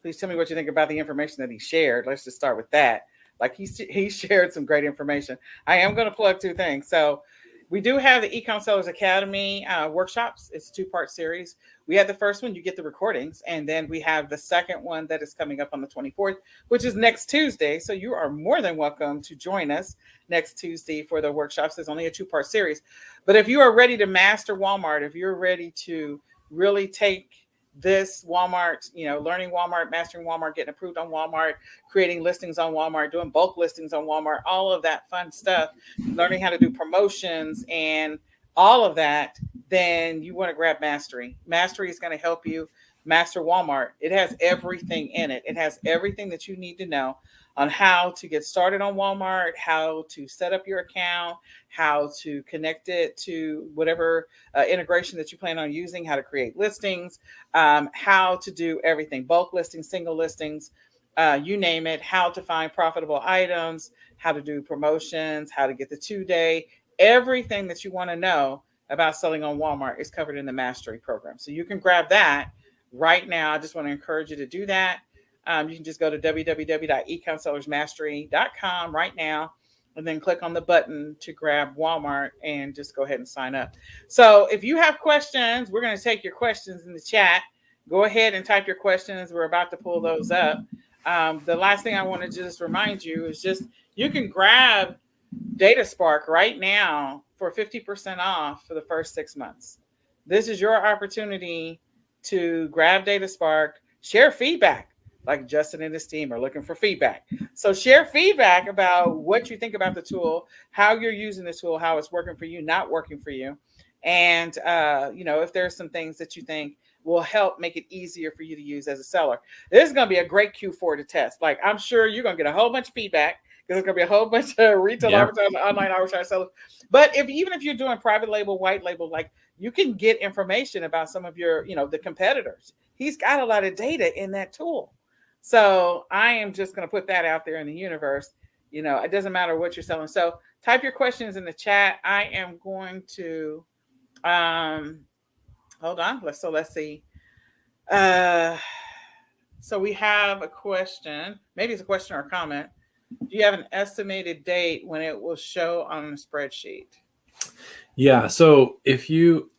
Please tell me what you think about the information that he shared. Let's just start with that. Like he shared some great information. I am going to plug two things. So we do have the eCom Sellers Academy workshops. It's a 2-part series. We had the first one, you get the recordings, and then we have the second one that is coming up on the 24th, which is next Tuesday. So you are more than welcome to join us next Tuesday for the workshops. There's only a 2-part series. But if you are ready to master Walmart, if you're ready to really take this Walmart, learning Walmart, mastering Walmart, getting approved on Walmart, creating listings on Walmart, doing bulk listings on Walmart, all of that fun stuff, learning how to do promotions and all of that, then you want to grab Mastery. Mastery is going to help you master Walmart. It has everything in it. It has everything that you need to know on how to get started on Walmart, how to set up your account, how to connect it to whatever integration that you plan on using, how to create listings, how to do everything, bulk listings, single listings, you name it, how to find profitable items, how to do promotions, how to get the 2-day, everything that you want to know about selling on Walmart is covered in the Mastery program. So you can grab that right now. I just want to encourage you to do that. You can just go to www.ecomsellersmastery.com right now and then click on the button to grab Walmart and just go ahead and sign up. So if you have questions, we're going to take your questions in the chat. Go ahead and type your questions. We're about to pull those up. The last thing I want to just remind you is just you can grab DataSpark right now for 50% off for the first 6 months. This is your opportunity to grab DataSpark, share feedback. Like Justin and his team are looking for feedback. So share feedback about what you think about the tool, how you're using the tool, how it's working for you, not working for you. And, if there's some things that you think will help make it easier for you to use as a seller. This is going to be a great Q4 to test. Like, I'm sure you're going to get a whole bunch of feedback because there's going to be a whole bunch of retail advertising, online arbitrage sellers. But even if you're doing private label, white label, like, you can get information about some of your, the competitors. He's got a lot of data in that tool. So I am just going to put that out there in the universe. It doesn't matter what you're selling. So type your questions in the chat. I am going to, hold on. Let's see. So we have a question. Maybe it's a question or a comment. Do you have an estimated date when it will show on the spreadsheet? Yeah. So if you,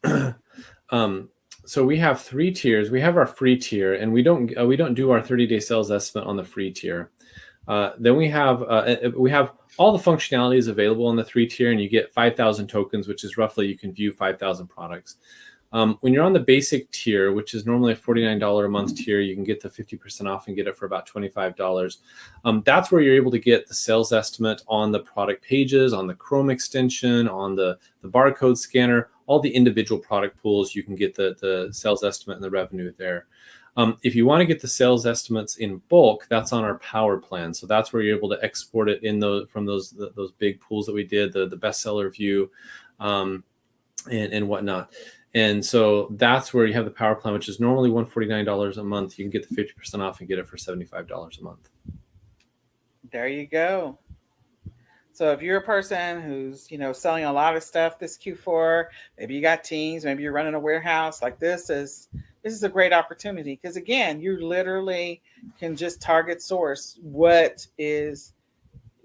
so we have 3 tiers. We have our free tier, and we don't do our 30-day sales estimate on the free tier. Then we have all the functionalities available on the 3 tier, and you get 5,000 tokens, which is roughly you can view 5,000 products. When you're on the basic tier, which is normally a $49 a month tier, you can get the 50% off and get it for about $25. That's where you're able to get the sales estimate on the product pages, on the Chrome extension, on the barcode scanner, all the individual product pools. You can get the sales estimate and the revenue there. If you want to get the sales estimates in bulk, that's on our power plan. So that's where you're able to export it from those big pools that we did, the bestseller view, and whatnot. And so that's where you have the power plan, which is normally $149 a month. You can get the 50% off and get it for $75 a month. There you go. So if you're a person who's, selling a lot of stuff this Q4, maybe you got teams, maybe you're running a warehouse, like this is a great opportunity, because again, you literally can just target source what is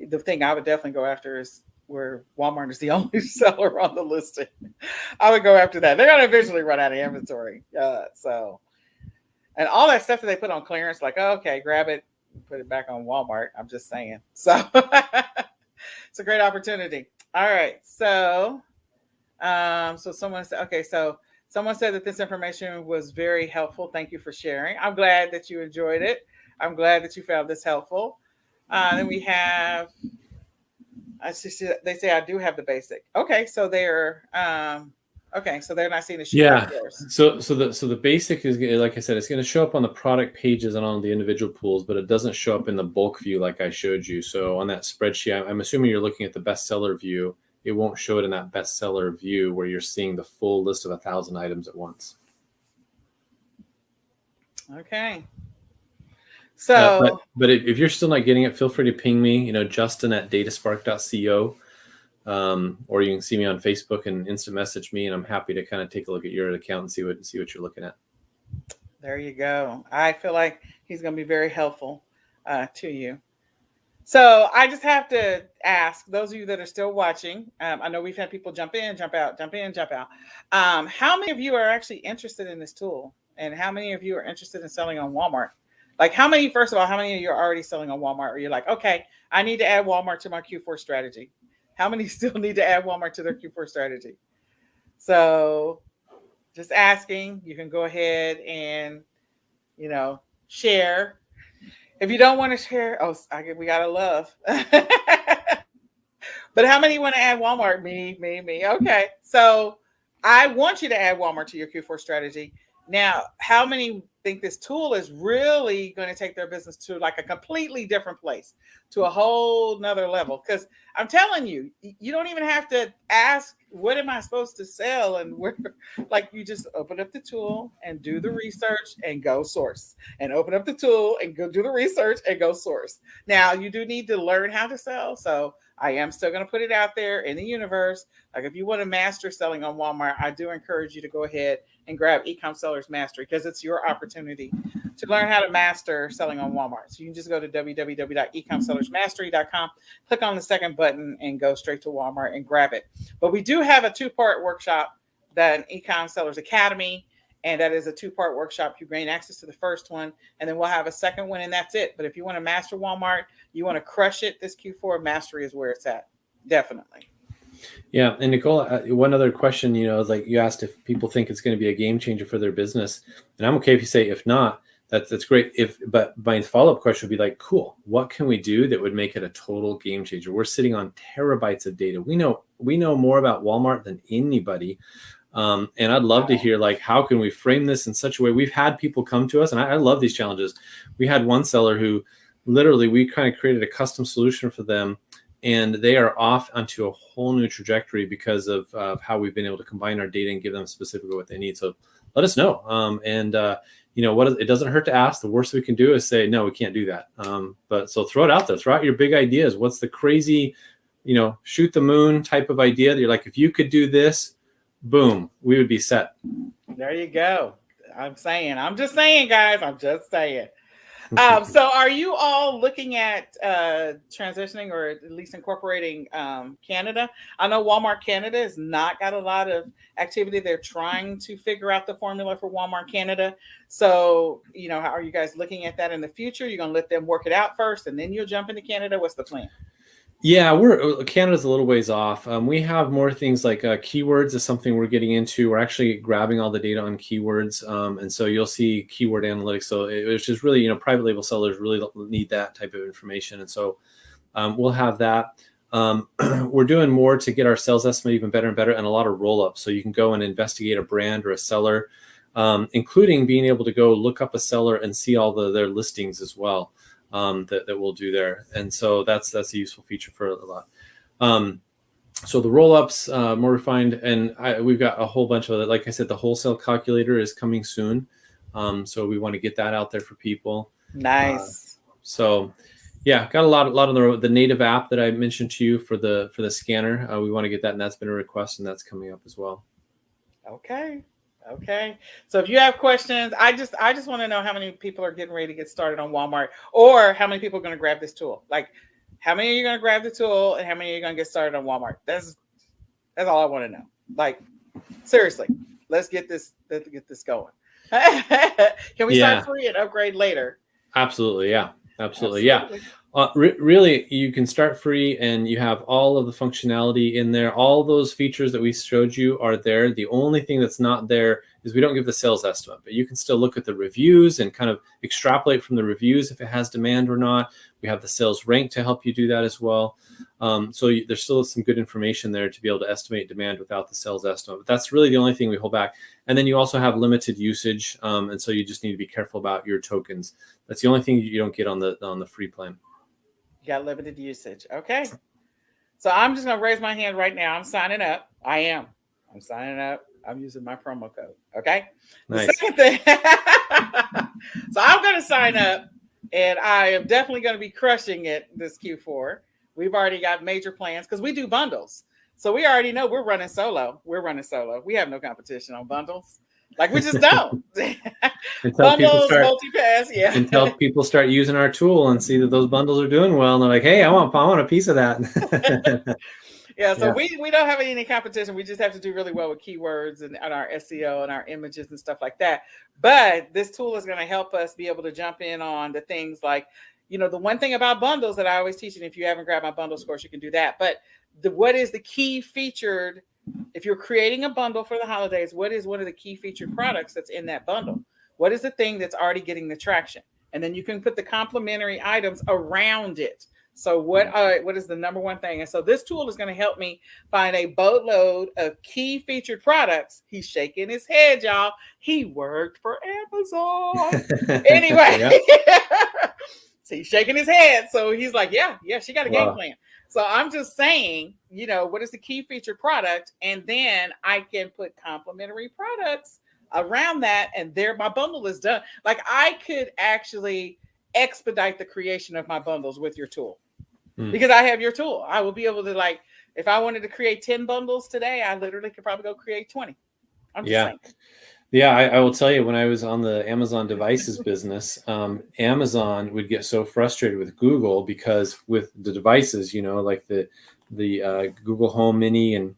the thing I would definitely go after is where Walmart is the only seller on the listing. I would go after that. They're going to eventually run out of inventory. And all that stuff that they put on clearance, like, oh, okay, grab it, put it back on Walmart. I'm just saying. So it's a great opportunity. All right. So someone said, okay, so someone said that this information was very helpful. Thank you for sharing. I'm glad that you enjoyed it. I'm glad that you found this helpful. Then we have, they say I do have the basic. Okay, so they're so they're not seeing the sheet. Yeah. So the basic is, like I said, it's going to show up on the product pages and on the individual pools, but it doesn't show up in the bulk view like I showed you. So on that spreadsheet, I'm assuming you're looking at the bestseller view. It won't show it in that bestseller view where you're seeing the full list of 1,000 items at once. Okay. So, but if you're still not getting it, feel free to ping me, Justin at dataspark.co, or you can see me on Facebook and instant message me, and I'm happy to kind of take a look at your account and see what you're looking at. There you go. I feel like he's going to be very helpful to you. So I just have to ask those of you that are still watching. I know we've had people jump in, jump out, jump in, jump out. How many of you are actually interested in this tool, and how many of you are interested in selling on Walmart? Like first of all, how many of you are already selling on Walmart? Or you're like, okay, I need to add Walmart to my Q4 strategy. How many still need to add Walmart to their Q4 strategy? So just asking, you can go ahead and, share. If you don't want to share, we got to love. But how many want to add Walmart? Me. Okay. So I want you to add Walmart to your Q4 strategy. Now, how many think this tool is really going to take their business to like a completely different place, to a whole nother level? Because I'm telling you, you don't even have to ask, what am I supposed to sell? And where, like, you just open up the tool and do the research and go source, and open up the tool and go do the research and go source. Now, you do need to learn how to sell. So I am still going to put it out there in the universe. Like, if you want to master selling on Walmart, I do encourage you to go ahead and grab eCom Sellers Mastery, because it's your opportunity to learn how to master selling on Walmart. So you can just go to www.ecomsellersmastery.com, click on the second button, and go straight to Walmart and grab it. But we do have a 2-part workshop, that eCom Sellers Academy, and that is a 2-part workshop. You gain access to the first one, and then we'll have a second one, and that's it. But if you want to master Walmart, you want to crush it this Q4, Mastery is where it's at. Definitely. Yeah. And Nicole, one other question, like you asked if people think it's going to be a game changer for their business. And I'm okay if you say, if not, that's great. But my follow-up question would be like, cool, what can we do that would make it a total game changer? We're sitting on terabytes of data. We know more about Walmart than anybody. And I'd love to hear, like, how can we frame this in such a way? We've had people come to us, and I love these challenges. We had one seller who literally, we kind of created a custom solution for them, and they are off onto a whole new trajectory because of how we've been able to combine our data and give them specifically what they need. So let us know. It doesn't hurt to ask. The worst we can do is say, no, we can't do that. But so throw it out there. Throw out your big ideas. What's the crazy, shoot the moon type of idea that you're like, if you could do this, boom, we would be set. There you go. I'm just saying, guys. So are you all looking at transitioning, or at least incorporating Canada? I know Walmart Canada has not got a lot of activity. They're trying to figure out the formula for Walmart Canada. So, how are you guys looking at that in the future? You're going to let them work it out first, and then you'll jump into Canada? What's the plan? Yeah, we're Canada's a little ways off. We have more things like keywords is something we're getting into. We're actually grabbing all the data on keywords, and so you'll see keyword analytics. So it's just really, private label sellers really need that type of information, and so we'll have that. We're doing more to get our sales estimate even better and better, and a lot of roll-ups. So you can go and investigate a brand or a seller, including being able to go look up a seller and see all their listings as well. That we'll do there, and so that's a useful feature for a lot. So the roll-ups, more refined, and we've got a whole bunch of it. Like I said, the wholesale calculator is coming soon, so we want to get that out there for people. Nice. So yeah, got a lot on the native app that I mentioned to you for the scanner. We want to get that, and that's been a request, and that's coming up as well. Okay. So if you have questions, I just want to know how many people are getting ready to get started on Walmart, or how many people are going to grab this tool. Like, how many are you going to grab the tool, and how many are you going to get started on Walmart? That's all I want to know. Like, seriously, let's get this going. Can we start free and upgrade later? Absolutely, yeah. Absolutely. Yeah. Really, you can start free, and you have all of the functionality in there. All those features that we showed you are there. The only thing that's not there is we don't give the sales estimate, but you can still look at the reviews and kind of extrapolate from the reviews if it has demand or not. We have the sales rank to help you do that as well. So there's still some good information there to be able to estimate demand without the sales estimate. But that's really the only thing we hold back. And then you also have limited usage, and so you just need to be careful about your tokens. That's the only thing you don't get on the free plan. You got limited usage. Okay. So I'm just going to raise my hand right now. I'm signing up. I'm signing up. I'm using my promo code. Okay. Nice. The second thing. So I'm going to sign up, and I am definitely going to be crushing it this Q4. We've already got major plans because we do bundles. So we already know we're running solo. We have no competition on bundles. Like, we just don't. Bundles, multi-pass, yeah. Until people start using our tool and see that those bundles are doing well, and they're like, "Hey, I want a piece of that." Yeah, so we don't have any competition. We just have to do really well with keywords and our SEO and our images and stuff like that. But this tool is going to help us be able to jump in on the things like, the one thing about bundles that I always teach, and if you haven't grabbed my bundles course, you can do that. But what is the key featured? If you're creating a bundle for the holidays, what is one of the key featured products that's in that bundle? What is the thing that's already getting the traction? And then you can put the complementary items around it. So what is the number one thing? And so this tool is going to help me find a boatload of key featured products. He's shaking his head, y'all. He worked for Amazon. Anyway, so he's shaking his head. So he's like, yeah, she got a game plan. So I'm just saying, what is the key featured product? And then I can put complementary products around that, and there my bundle is done. Like, I could actually expedite the creation of my bundles with your tool because I have your tool. I will be able to, like, if I wanted to create 10 bundles today, I literally could probably go create 20. I'm just saying. Yeah, I will tell you, when I was on the Amazon devices business, Amazon would get so frustrated with Google because with the devices, like the Google Home Mini and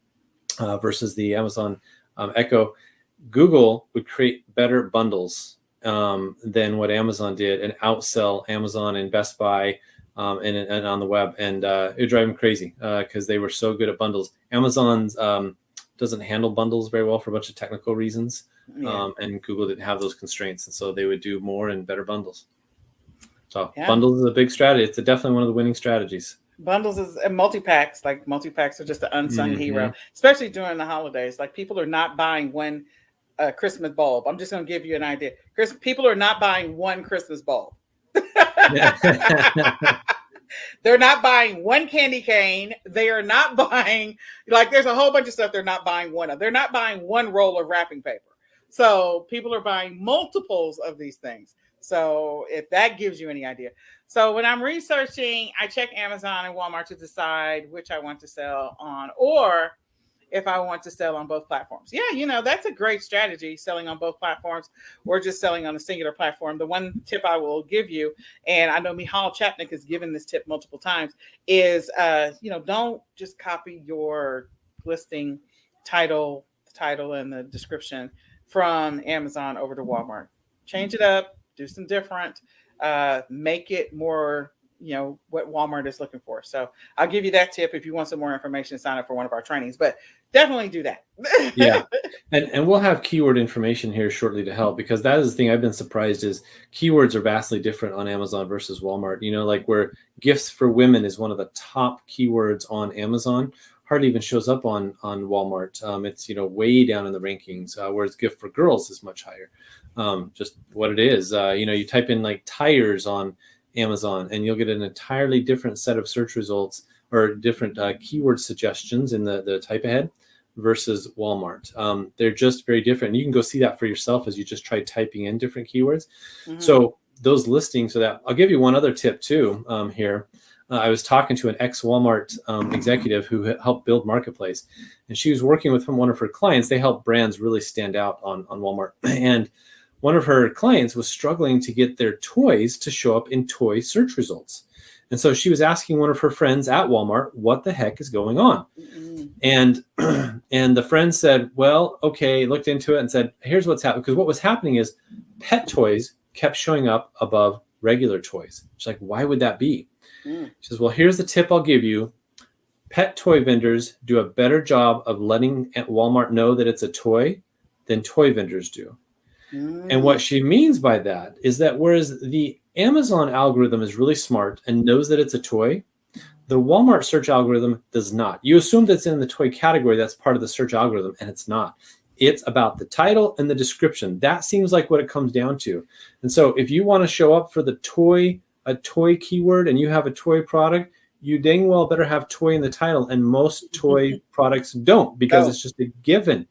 versus the Amazon Echo, Google would create better bundles than what Amazon did and outsell Amazon and Best Buy and on the web. And it would drive them crazy because they were so good at bundles. Amazon's doesn't handle bundles very well for a bunch of technical reasons. And Google didn't have those constraints. And so they would do more and better bundles. So bundles is a big strategy. It's definitely one of the winning strategies. Bundles is and multi-packs. Like, multi-packs are just the unsung hero, especially during the holidays. Like, people are not buying one Christmas bulb. I'm just going to give you an idea. People are not buying one Christmas bulb. They're not buying one candy cane. They are not buying, like, there's a whole bunch of stuff they're not buying one of. They're not buying one roll of wrapping paper. So people are buying multiples of these things. So if that gives you any idea. So when I'm researching, I check Amazon and Walmart to decide which I want to sell on, or if I want to sell on both platforms. Yeah, that's a great strategy, selling on both platforms or just selling on a singular platform. The one tip I will give you, and I know Michal Chapnick has given this tip multiple times, is, don't just copy your listing title and the description from Amazon over to Walmart. Change it up, do some different, make it more what Walmart is looking for. So I'll give you that tip if you want some more information, sign up for one of our trainings, but definitely do that. Yeah. And we'll have keyword information here shortly to help, because that is the thing I've been surprised is keywords are vastly different on Amazon versus Walmart. Like where gifts for women is one of the top keywords on Amazon, hardly even shows up on Walmart. It's, way down in the rankings, whereas gift for girls is much higher. Just what it is. You type in like tires on Amazon and you'll get an entirely different set of search results or different keyword suggestions in the type ahead versus Walmart. They're just very different. You can go see that for yourself as you just try typing in different keywords. Mm-hmm. So those listings, so that I'll give you one other tip too here. I was talking to an ex-Walmart executive who helped build Marketplace, and she was working with one of her clients. They help brands really stand out on Walmart. And one of her clients was struggling to get their toys to show up in toy search results. And so she was asking one of her friends at Walmart, what the heck is going on? Mm-hmm. And the friend said, well, okay, looked into it and said, here's what's happening. Because what was happening is pet toys kept showing up above regular toys. She's like, why would that be? Mm. She says, well, here's the tip I'll give you. Pet toy vendors do a better job of letting Walmart know that it's a toy than toy vendors do. Mm. And what she means by that is that whereas the Amazon algorithm is really smart and knows that it's a toy, the Walmart search algorithm does not. You assume that's in the toy category, that's part of the search algorithm, and it's not. It's about the title and the description. That seems like what it comes down to. And so if you want to show up for a toy keyword and you have a toy product, you dang well better have toy in the title. And most toy products don't, because it's just a given.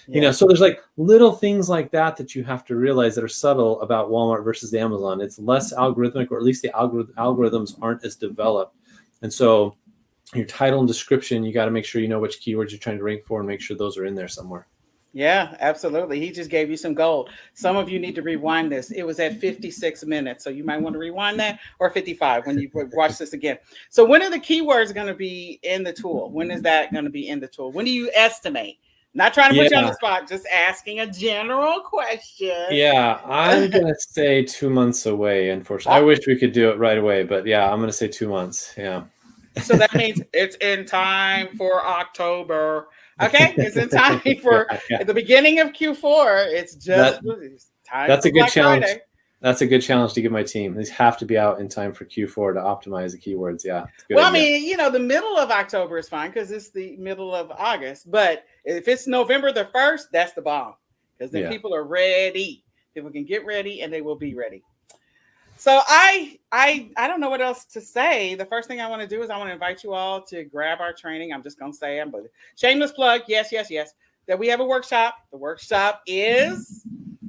Yeah. So there's like little things like that you have to realize that are subtle about Walmart versus Amazon. It's less algorithmic, or at least the algorithms aren't as developed. And so your title and description, you got to make sure you know which keywords you're trying to rank for and make sure those are in there somewhere. Yeah, absolutely. He just gave you some gold. Some of you need to rewind this. It was at 56 minutes. So you might want to rewind that, or 55 when you watch this again. So when are the keywords going to be in the tool? When is that going to be in the tool? When do you estimate? Not trying to put you on the spot, just asking a general question. Yeah, I'm going to say 2 months away, unfortunately. I wish we could do it right away, but yeah, I'm going to say 2 months. Yeah. So that means it's in time for October. Okay, it's in time for the beginning of Q4. It's just time. That's a good challenge. Friday. That's a good challenge to give my team. These have to be out in time for Q4 to optimize the keywords. Yeah. Well, idea. I mean, the middle of October is fine because it's the middle of August. But if it's November the 1st, that's the bomb, because then people are ready. People can get ready and they will be ready. So I don't know what else to say. The first thing I want to do is I want to invite you all to grab our training. I'm just going to say, but shameless plug. Yes, that we have a workshop. The workshop is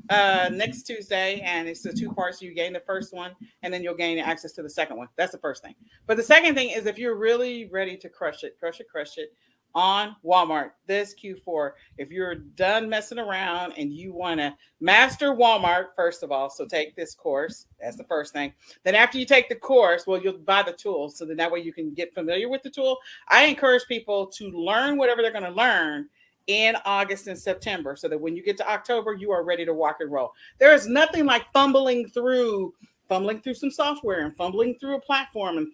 next Tuesday, and it's the 2 parts. You gain the first one, and then you'll gain access to the second one. That's the first thing. But the second thing is, if you're really ready to crush it on Walmart this Q4, if you're done messing around and you want to master Walmart, first of all, so take this course. That's the first thing. Then after you take the course, well, you'll buy the tool, so that way you can get familiar with the tool. I encourage people to learn whatever they're going to learn in August and September, so that when you get to October, you are ready to rock and roll. There is nothing like fumbling through some software and fumbling through a platform and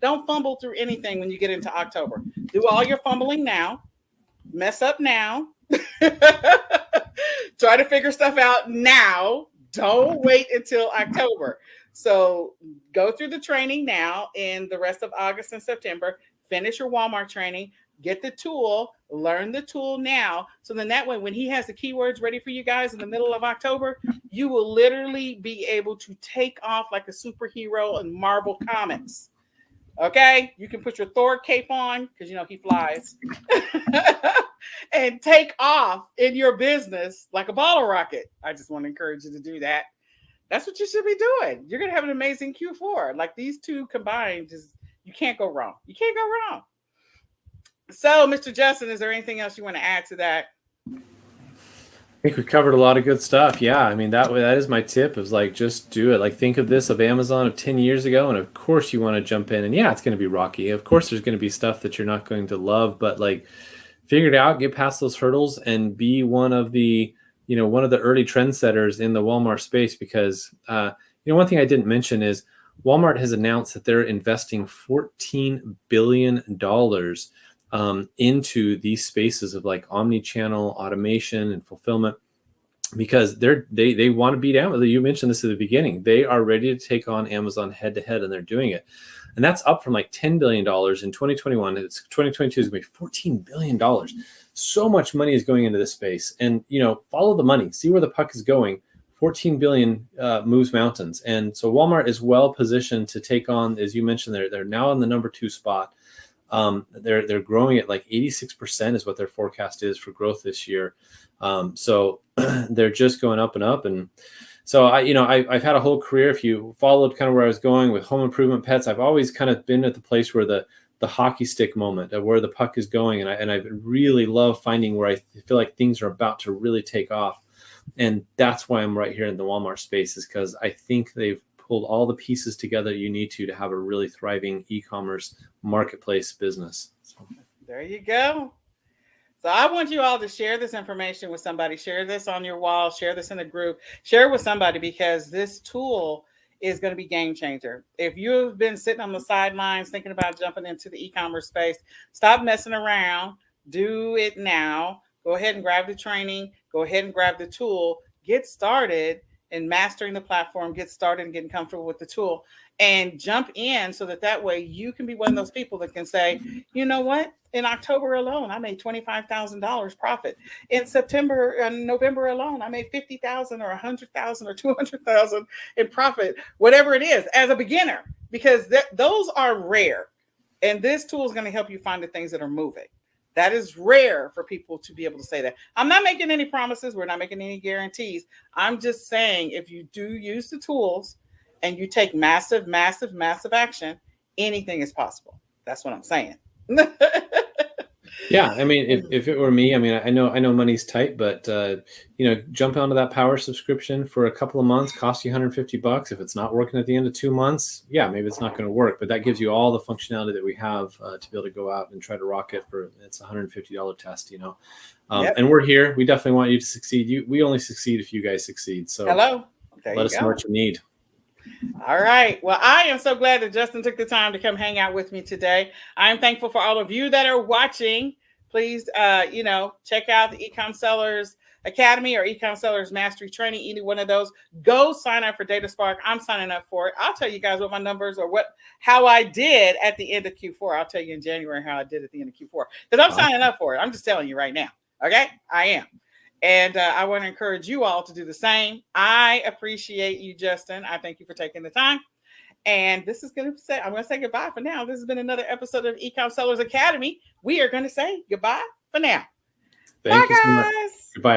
don't fumble through anything when you get into October. Do all your fumbling now, mess up now, try to figure stuff out now. Don't wait until October. So go through the training now in the rest of August and September, finish your Walmart training, get the tool, learn the tool now. So then that way, when he has the keywords ready for you guys in the middle of October, you will literally be able to take off like a superhero in Marvel Comics. Okay? You can put your Thor cape on, because he flies, and take off in your business like a bottle rocket. I just want to encourage you to do that. That's what you should be doing. You're going to have an amazing Q4. Like these two combined, you can't go wrong. You can't go wrong. So, Mr. Justin, is there anything else you want to add to that? I think we covered a lot of good stuff. Yeah, I mean, that is my tip, is like, just do it. Like, think of this of Amazon of 10 years ago, and of course you want to jump in, and yeah, it's going to be rocky. Of course there's going to be stuff that you're not going to love, but like, figure it out, get past those hurdles, and be one of the early trendsetters in the Walmart space. Because one thing I didn't mention is Walmart has announced that they're investing $14 billion into these spaces of like omni-channel automation and fulfillment, because they want to beat Amazon. You mentioned this at the beginning. They are ready to take on Amazon head to head, and they're doing it. And that's up from like $10 billion in 2021. It's 2022 is going to be $14 billion. So much money is going into this space, and follow the money, see where the puck is going. 14 billion moves mountains. And so Walmart is well positioned to take on, as you mentioned, they're now in the number 2 spot. They're growing at like 86% is what their forecast is for growth this year. So they're just going up and up. And so I've had a whole career. If you followed kind of where I was going with home improvement pets, I've always kind of been at the place where the hockey stick moment of where the puck is going. And I really love finding where I feel like things are about to really take off. And that's why I'm right here in the Walmart space, is because I think they've pulled all the pieces together you need to have a really thriving e-commerce marketplace business. So. There you go. So I want you all to share this information with somebody. Share this on your wall. Share this in a group. Share it with somebody, because this tool is going to be game changer. If you've been sitting on the sidelines thinking about jumping into the e-commerce space, stop messing around. Do it now. Go ahead and grab the training. Go ahead and grab the tool. Get started in mastering the platform. Get started in getting comfortable with the tool, and jump in so that way you can be one of those people that can say, you know what? In October alone, I made $25,000 profit. In September and November alone, I made $50,000 or $100,000 or $200,000 in profit, whatever it is, as a beginner, because those are rare. And this tool is going to help you find the things that are moving. That is rare for people to be able to say that. I'm not making any promises. We're not making any guarantees. I'm just saying, if you do use the tools and you take massive, massive, massive action, anything is possible. That's what I'm saying. Yeah, I mean, if it were me, I mean, I know money's tight, but jump onto that power subscription for a couple of months, cost you $150. If it's not working at the end of 2 months, yeah, maybe it's not going to work, but that gives you all the functionality that we have to be able to go out and try to rock it for it's a $150 test, Yep. And we're here. We definitely want you to succeed. We only succeed if you guys succeed. So hello, let us know what you need. All right. Well, I am so glad that Justin took the time to come hang out with me today. I am thankful for all of you that are watching. Please, check out the eCom Sellers Academy or eCom Sellers Mastery Training, either one of those. Go sign up for Data Spark. I'm signing up for it. I'll tell you guys what my numbers or how I did at the end of Q4. I'll tell you in January how I did at the end of Q4, because I'm signing up for it. I'm just telling you right now. Okay, I am. And I want to encourage you all to do the same. I appreciate you, Justin. I thank you for taking the time. And I'm going to say goodbye for now. This has been another episode of eCom Sellers Academy. We are going to say goodbye for now. Thank you so much. Bye, guys.